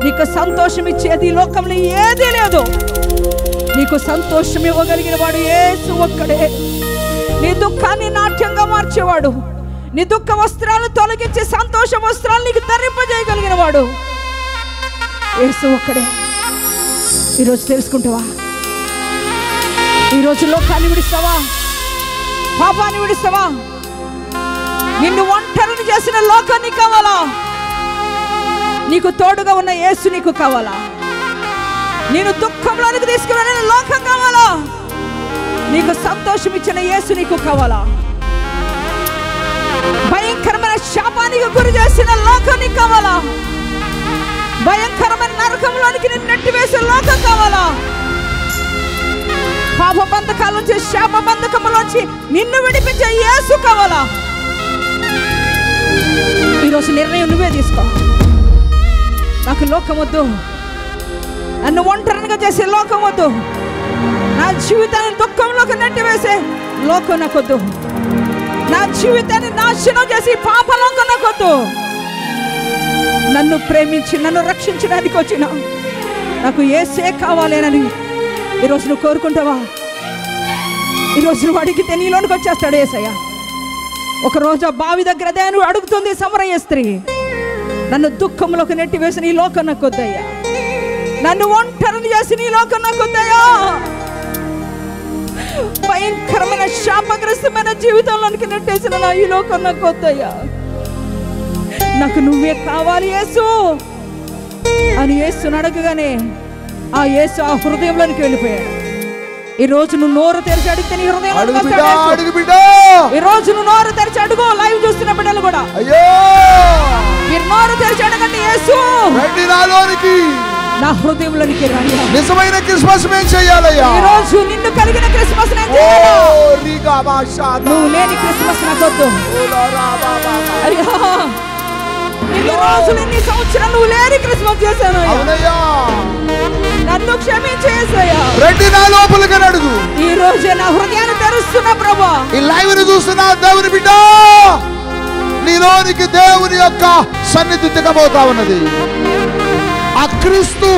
నీకు సంతోషం ఇచ్చేది లోకంలో ఏదీ లేదు. నీకు సంతోషం ఇవ్వగలిగిన వాడు యేసు ఒక్కడే. నీ దుఃఖాన్ని నాట్యంగా మార్చేవాడు, నీ దుఃఖ వస్త్రాలు తొలగించి సంతోష వస్త్రాలు నీకు ధరింపజేయగలిగిన వాడు యేసు ఒక్కడే. ఈరోజు తెలుసుకుంటావా? ఈరోజు లోకాన్ని విడిస్తావా? పాపాన్ని విడిస్తావా? నిన్ను ఒంటరిని చేసిన లోకం నీకు కావాలా? నీకు తోడుగా ఉన్న యేసు నీకు కావాలా? నేను దుఃఖంలోనికి తీసుకున్న లోకం కావాలా? నీకు సంతోషం ఇచ్చిన యేసు నీకు కావాలా? భయంకరమైన శాపానికి గురి చేసిన లోకం నీకు కావాలా? భయంకరమైన నరకంలోనికి నిన్ను నెట్టివేసే లోకం కావాలా? పాప బంధకాల నుంచి, శాప బంధకములోంచి నిన్ను విడిపించే యేసు కావాలా? ఈరోజు నిర్ణయం నువ్వే తీసుకో. నాకు లోకం వద్దు, నన్ను ఒంటరిగా చేసే లోకం వద్దు, నా జీవితాన్ని దుఃఖంలోకి నెట్టివేసే లోకం నాకొద్దు, నా జీవితాన్ని నాశనం చేసి పాపలోకం నాకొద్దు. నన్ను ప్రేమించి నన్ను రక్షించడానికి వచ్చిన నాకు యేసే కావాలేనని ఈరోజు నువ్వు కోరుకుంటావా? ఈరోజు నువ్వు అడిగితే నీలోనికి వచ్చేస్తాడు యేసయ్య. ఒకరోజు ఆ బావి దగ్గర అదే నువ్వు అడుగుతుంది సమరయ స్త్రీ, నన్ను దుఃఖంలోకి నెట్టివేసి నీ లోకం నాకొద్దయ్యా, నన్ను ఒంటరిని చేసి నీ లోకం నాకొద్దయ్యా. భయంకరమైన శాపగ్రస్తమైన జీవితంలోనికి నెట్టేసిన నా ఈ లోకం నాకొద్దయ్యా, నాకు నువ్వే కావాలి యేసు అని యేసుని అడగగానే ఆ యేసు ఆ హృదయంలోనికి వెళ్ళిపోయాడు. ఈ రోజు నువ్వు నోరు తెరిచి అడిగితే నీ హృదయం, ఈ రోజు నువ్వు నోరు తెరిచి అడుగు. లైవ్ చూస్తున్న బిడ్డలు కూడా మీరు నోరు తెరిచి అడగండి, యేసు నా హృదయంలోనికి రండి. నిజమైన క్రిస్మస్ మేము చేయాలయ్యా. ఈ రోజు నిన్ను కలిగిన క్రిస్మస్ నేను చేయాలి, నువ్వు లేని క్రిస్మస్ నాకొద్దు అయ్యా. ఇన్ని రోజులు ఇన్ని సంవత్సరాలు నువ్వు లేని క్రిస్మస్ చేశాను, నన్ను క్షమించేసయ్యా. రెడ్డి నా లోపలికి అడుగు. ఈ రోజే నా హృదయాన్ని తెరుస్తున్నా ప్రభా. ఈ లైవ్ ని చూస్తున్నా దేవుని బిడ్డ, నీలోనికి దేవుని యొక్క సన్నిధి దిగబోతా ఉన్నది. ఆ క్రీస్తు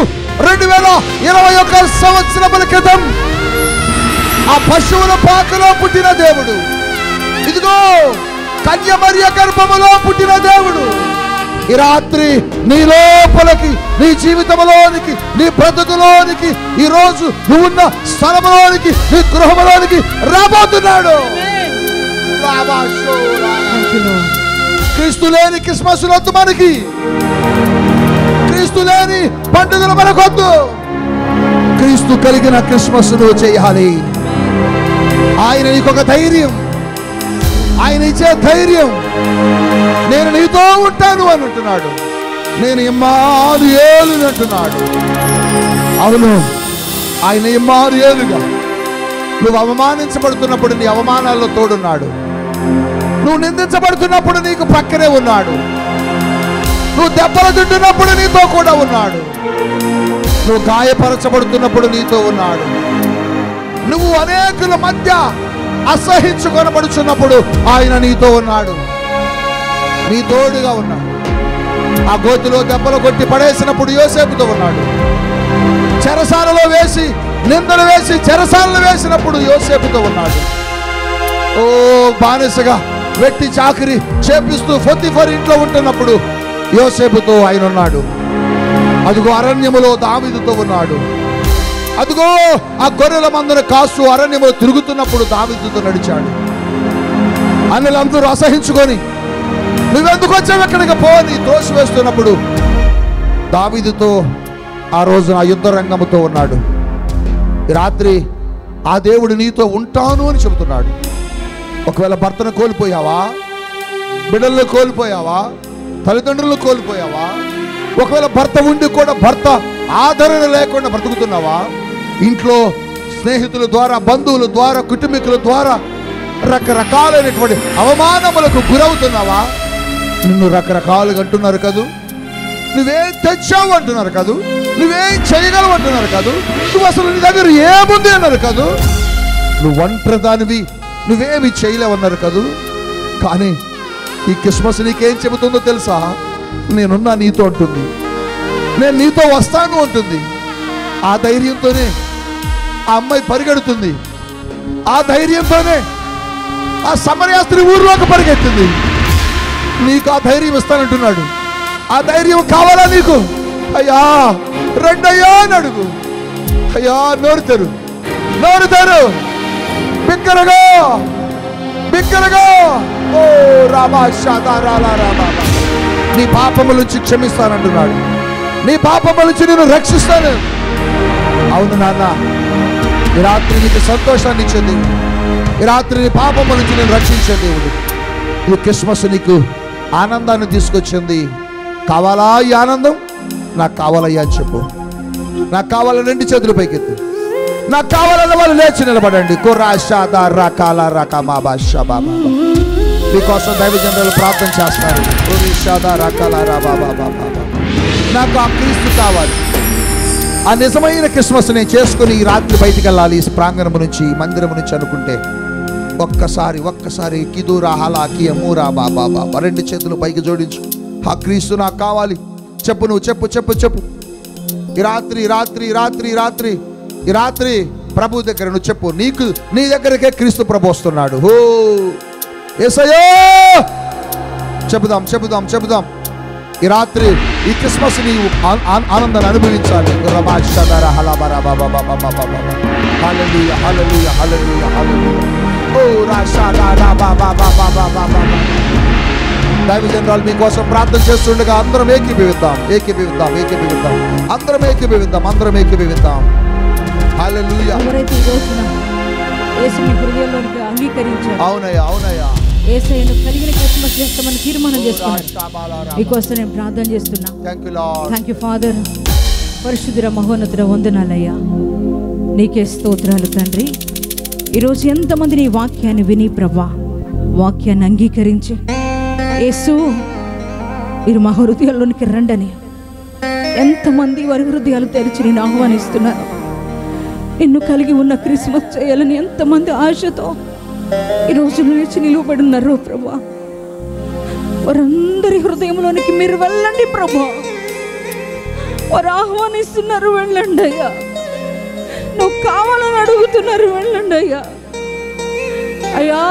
2021 సంవత్సరముల క్రితం ఆ పశువుల పాకలో పుట్టిన దేవుడు, ఇదిగో కన్య మరియ గర్భములో పుట్టిన దేవుడు ఈ రాత్రి నీ లోపలికి, నీ జీవితంలోనికి, నీ బ్రతుకులోనికి, ఈ రోజు నువ్వున్న స్థలంలోనికి, నీ గృహంలోనికి రాబోతున్నాడు. క్రీస్తు లేని క్రిస్మస్ వద్దు మనకి, క్రీస్తు లేని పండుగలు మనకొద్దు. క్రీస్తు కలిగిన క్రిస్మస్ నువ్వు చేయాలి. ఆయన నీకొక ధైర్యం, ఆయన ఇచ్చే ధైర్యం, నేను నీతో ఉంటాను అని అంటున్నాడు. నేను ఇమ్మానుయేలు అంటున్నాడు. అవును, ఆయన ఇమ్మానుయేలుగా నువ్వు అవమానించబడుతున్నప్పుడు నీ అవమానాల్లో తోడున్నాడు. నువ్వు నిందించబడుతున్నప్పుడు నీకు పక్కనే ఉన్నాడు. నువ్వు దెబ్బలు తింటున్నప్పుడు నీతో కూడా ఉన్నాడు. నువ్వు గాయపరచబడుతున్నప్పుడు నీతో ఉన్నాడు. నువ్వు అనేకుల మధ్య అసహించుకొనబడుచున్నప్పుడు ఆయన నీతో ఉన్నాడు, నీ తోడుగా ఉన్నాడు. ఆ గోతిలో దెబ్బలు కొట్టి పడేసినప్పుడు యోసేపుతో ఉన్నాడు. చెరసాలలో వేసి నిందలు వేసి చెరసాలలో వేసినప్పుడు యోసేపుతో ఉన్నాడు. ఓ బానిసగా వెట్టి చాకిరి చేపిస్తూ పొతిఫర్ ఇంట్లో ఉంటున్నప్పుడు యోసేపుతో ఆయన ఉన్నాడు. అదిగో అరణ్యములో దావీదుతో ఉన్నాడు. అదిగో ఆ గొర్రెల మందను కాస్తూ అరణ్యములో తిరుగుతున్నప్పుడు దావీదుతో నడిచాడు. అన్నులందరూ అసహించుకొని నువ్వెందుకు వచ్చావు ఎక్కడికి పోని త్రోసి వేస్తున్నప్పుడు దావీదుతో ఆ రోజు ఆ యుద్ధ రంగముతో ఉన్నాడు. ఈ రాత్రి ఆ దేవుడు నీతో ఉంటాను అని చెబుతున్నాడు. ఒకవేళ భర్తను కోల్పోయావా, బిడ్డలను కోల్పోయావా, తల్లిదండ్రులను కోల్పోయావా, ఒకవేళ భర్త ఉండి కూడా భర్త ఆదరణ లేకుండా బ్రతుకుతున్నావా, ఇంట్లో స్నేహితుల ద్వారా, బంధువుల ద్వారా, కుటుంబీకుల ద్వారా రకరకాలైనటువంటి అవమానములకు గురవుతున్నావా, నిన్ను రకరకాలుగా అంటున్నారు కదూ, నువ్వేం తెచ్చావు అంటున్నారు కదూ, నువ్వేం చేయగలవు అంటున్నారు కదూ, నువ్వు అసలు నీ దగ్గర ఏముంది అన్నారు కదూ, నువ్వు ఒంటరి దానివి, నువ్వేమి చేయలేవన్నారు కదూ. కానీ ఈ క్రిస్మస్ నీకేం చెబుతుందో తెలుసా? నేనున్నా నీతో అంటుంది, నేను నీతో వస్తాను అంటుంది. ఆ ధైర్యంతోనే ఆ అమ్మాయి పరిగెడుతుంది, ఆ ధైర్యంతోనే ఆ సమరయ స్త్రీ ఊర్లోకి పరిగెత్తింది. నీకు ఆ ధైర్యం ఇస్తానంటున్నాడు. ఆ ధైర్యం కావాలా నీకు? అయ్యా రెండయ్యా అని అడుగు. అయ్యా నోరు తెరు, నోరు తెరు, బిగ్గరగా బిగ్గరగా. ఓ రామా శాదారాలా రామా, నీ పాపముల నుంచి క్షమిస్తానంటున్నాడు, నీ పాపముల నుంచి నేను రక్షిస్తాను. అవును నాన్న, ఈ రాత్రి నీకు సంతోషాన్ని ఇచ్చే దేవుడు, ఈ రాత్రి నీ పాపముల నుంచి నేను రక్షించే దేవుడు. ఈ క్రిస్మస్ నీకు ఆనందాన్ని తీసుకొచ్చింది. కావాలా ఈ ఆనందం? నాకు కావాలయ్యా అని చెప్పు. నాకు కావాలని 2 చేతులు పైకెత్తు. నాకు కావాలన్న వాళ్ళు లేచి నిలబడండి. మీకోసం దైవజనులు ప్రార్థన చేస్తారు. నాకు ఆ క్రీస్తు కావాలి. ఆ నిజమైన క్రిస్మస్ నేను చేసుకుని ఈ రాత్రి బయటికి వెళ్ళాలి ఈ ప్రాంగణం నుంచి, మందిరం నుంచి అనుకుంటే ఒక్కసారి కిదూరా హలా కియ మూరా బాబా బాబా 2 చేతులు పైకి జోడించు. ఆ క్రీస్తు నాకు కావాలి. చెప్పు, నువ్వు చెప్పు. ఈ రాత్రి ప్రభు దగ్గర నువ్వు చెప్పు. నీ దగ్గరకే క్రీస్తు ప్రభు వస్తున్నాడు. ఓ యేసయ్యా, చెబుదాం. ఈ రాత్రి ఈ క్రిస్మస్ నీవు ఆనందాన్ని అనుభవించాలి. దైవజనురాలు మీకోసం ప్రార్థన చేస్తుండగా అందరం ఏకీభవిద్దాం. అందరం ఏకీభవిద్దాం. హల్లెలూయా. ఎవరైతే ఈ రోజున యేసుని హృదయంలోనికి అంగీకరించారో, అవునయ్యా, యేసయ్యను కలిగిన క్రిస్మస్ చేస్తామని తీర్మానం చేసుకున్నారు. మీకోసం నేను ప్రార్థన చేస్తున్నా. Thank you father. పరిశుద్ధుర మహోన్నతుడ వందనాలయ్యా, నీకే స్తోత్రాలు తండ్రి. ఈరోజు ఎంతమంది నీ వాక్యాన్ని విని ప్రభా, వాక్యాన్ని అంగీకరించి యేసు మీరు మా హృదయాల్లోనికి రండని ఎంతమంది వారి హృదయాలు తెరిచి నేను ఆహ్వానిస్తున్నారు. నిన్ను కలిగి ఉన్న క్రిస్మస్ చేయాలని ఎంతమంది ఆశతో ఈరోజు లేచి నిలువబడి ఉన్నారు ప్రభా, వారందరి హృదయంలోనికి మీరు వెళ్ళండి ప్రభా. వారు ఆహ్వానిస్తున్నారు, వెళ్ళండి అయ్యా. నువ్వు కావాలని అడుగుతున్నారు, వెళ్ళండి అయ్యా. అయ్యా,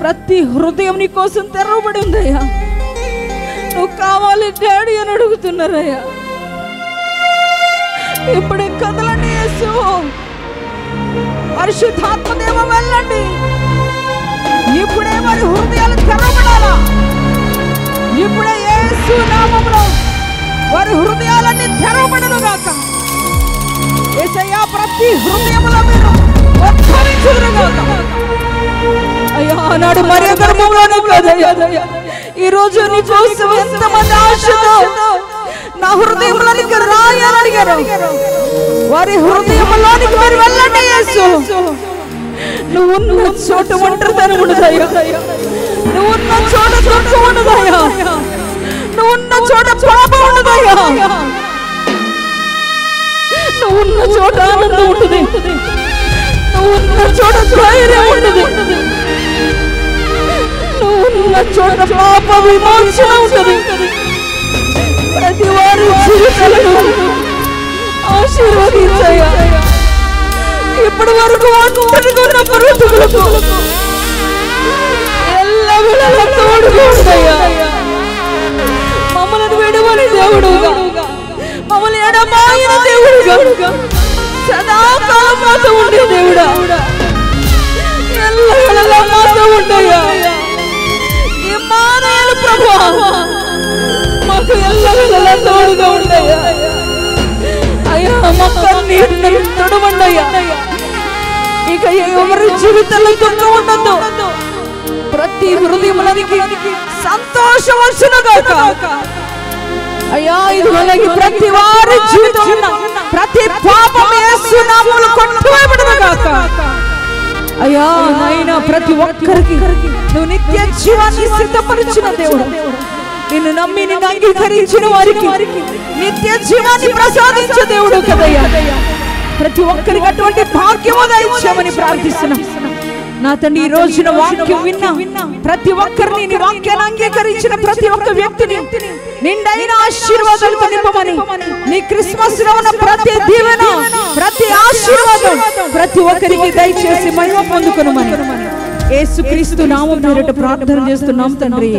ప్రతి హృదయం నీ కోసం తెరవబడి ఉందయ్యా. నువ్వు కావాలి డాడీ అని అడుగుతున్నారయ్యా. ఇప్పుడే కదలండి యేసు, పరిశుద్ధాత్మదేవ వెళ్ళండి. ఇప్పుడే వారి హృదయాలు తెరవబడాలా. ఇప్పుడే యేసు నామములో వారి హృదయాలన్నీ తెరవబడను గాక. యేసయ్యా, ప్రతి హృదయములో మీరు ఉద్భవించుదురు గాక. అయ్యా, ఆనాడు మరియ గర్భంలోనే కాదయ్యా, ఈ రోజు నీ కోసం ఎంతమంది ఆశతో నా హృదయంలోనికి రాయాలని అడిగారు. వారి హృదయంలోనికి మీరు వెళ్ళండి యేసు. నువ్వు ఉన్న చోట ఒంటరితనం ఉండదయ్యా. నువ్వు ఉన్న చోట దుఃఖం ఉండదయ్యా. నువ్వు ఉన్న చోట పాపం ఉండదయ్యా. నువ్వు ఉన్న చోట ఆనందం ఉంటుంది. నువ్వు ఉన్న చోట ధైర్యం ఉంటుంది. నువ్వు ఉన్న చోట పాప విమోచన ఉంటుంది. ప్రతి వారి జీవితాలను ఆశీర్వదించయ్యా. ఇప్పటి వరకు ఒంటరిగా ఉన్న బ్రతుకులకు ఎల్లవేళలా తోడుగా ఉండయ్యా. మమ్మల్ని విడువని దేవుడుగా, మమ్మల్ని ఎడబాయిన దేవుడుగా, సదాకాలం మాతో ఉండే దేవుడా, ఎల్లవేళలా మాతో ఉండయ్యా. ఇమ్మానుయేలు ప్రభువా, మాకు ఎల్లవేళలా తోడుగా ఉండయ్యా. అయ్యా, మా కన్నీటిని తుడవండయ్యా. ఇక ఎవరి జీవితంలో దుఃఖం ఉండదు. ప్రతి హృదయంలోనికి సంతోషం వచ్చునుగాక. అయ్యా, ఇదిగోనకి ప్రతి వారి జీవితంలో ప్రతి పాపం యేసు నామములో కొట్టివేయబడునుగాక. అయ్యా నాయనా, ప్రతి ఒక్కరికి నువ్వు నిత్య జీవాన్ని సిద్ధపరిచిన దేవుడు. నిన్ను నమ్మి నిన్ను అంగీకరించిన వారికి నిత్య జీవాన్ని ప్రసాదించే దేవుడు కదయ్యా. ప్రతి ఒక్కరికి అటువంటి భాగ్యము దయచేయమని ప్రార్థిస్తున్నా. నా తండ్రి, ఈ రోజున వాక్యం విన్నా ప్రతి ఒక్కరిని, నీ వాక్యాన్ని అంగీకరించిన ప్రతి ఒక్క వ్యక్తిని నిండైన ఆశీర్వాదాలతో నింపమని, నీ క్రిస్మస్ లో ఉన్న ప్రతి దీవెన, ప్రతి ఆశీర్వాదం ప్రతి ఒక్కరికి దయచేసి మహిమ పొందుకొనుమని యేసుక్రీస్తు నామం పేరిట ప్రార్థన చేస్తున్నాం తండ్రి.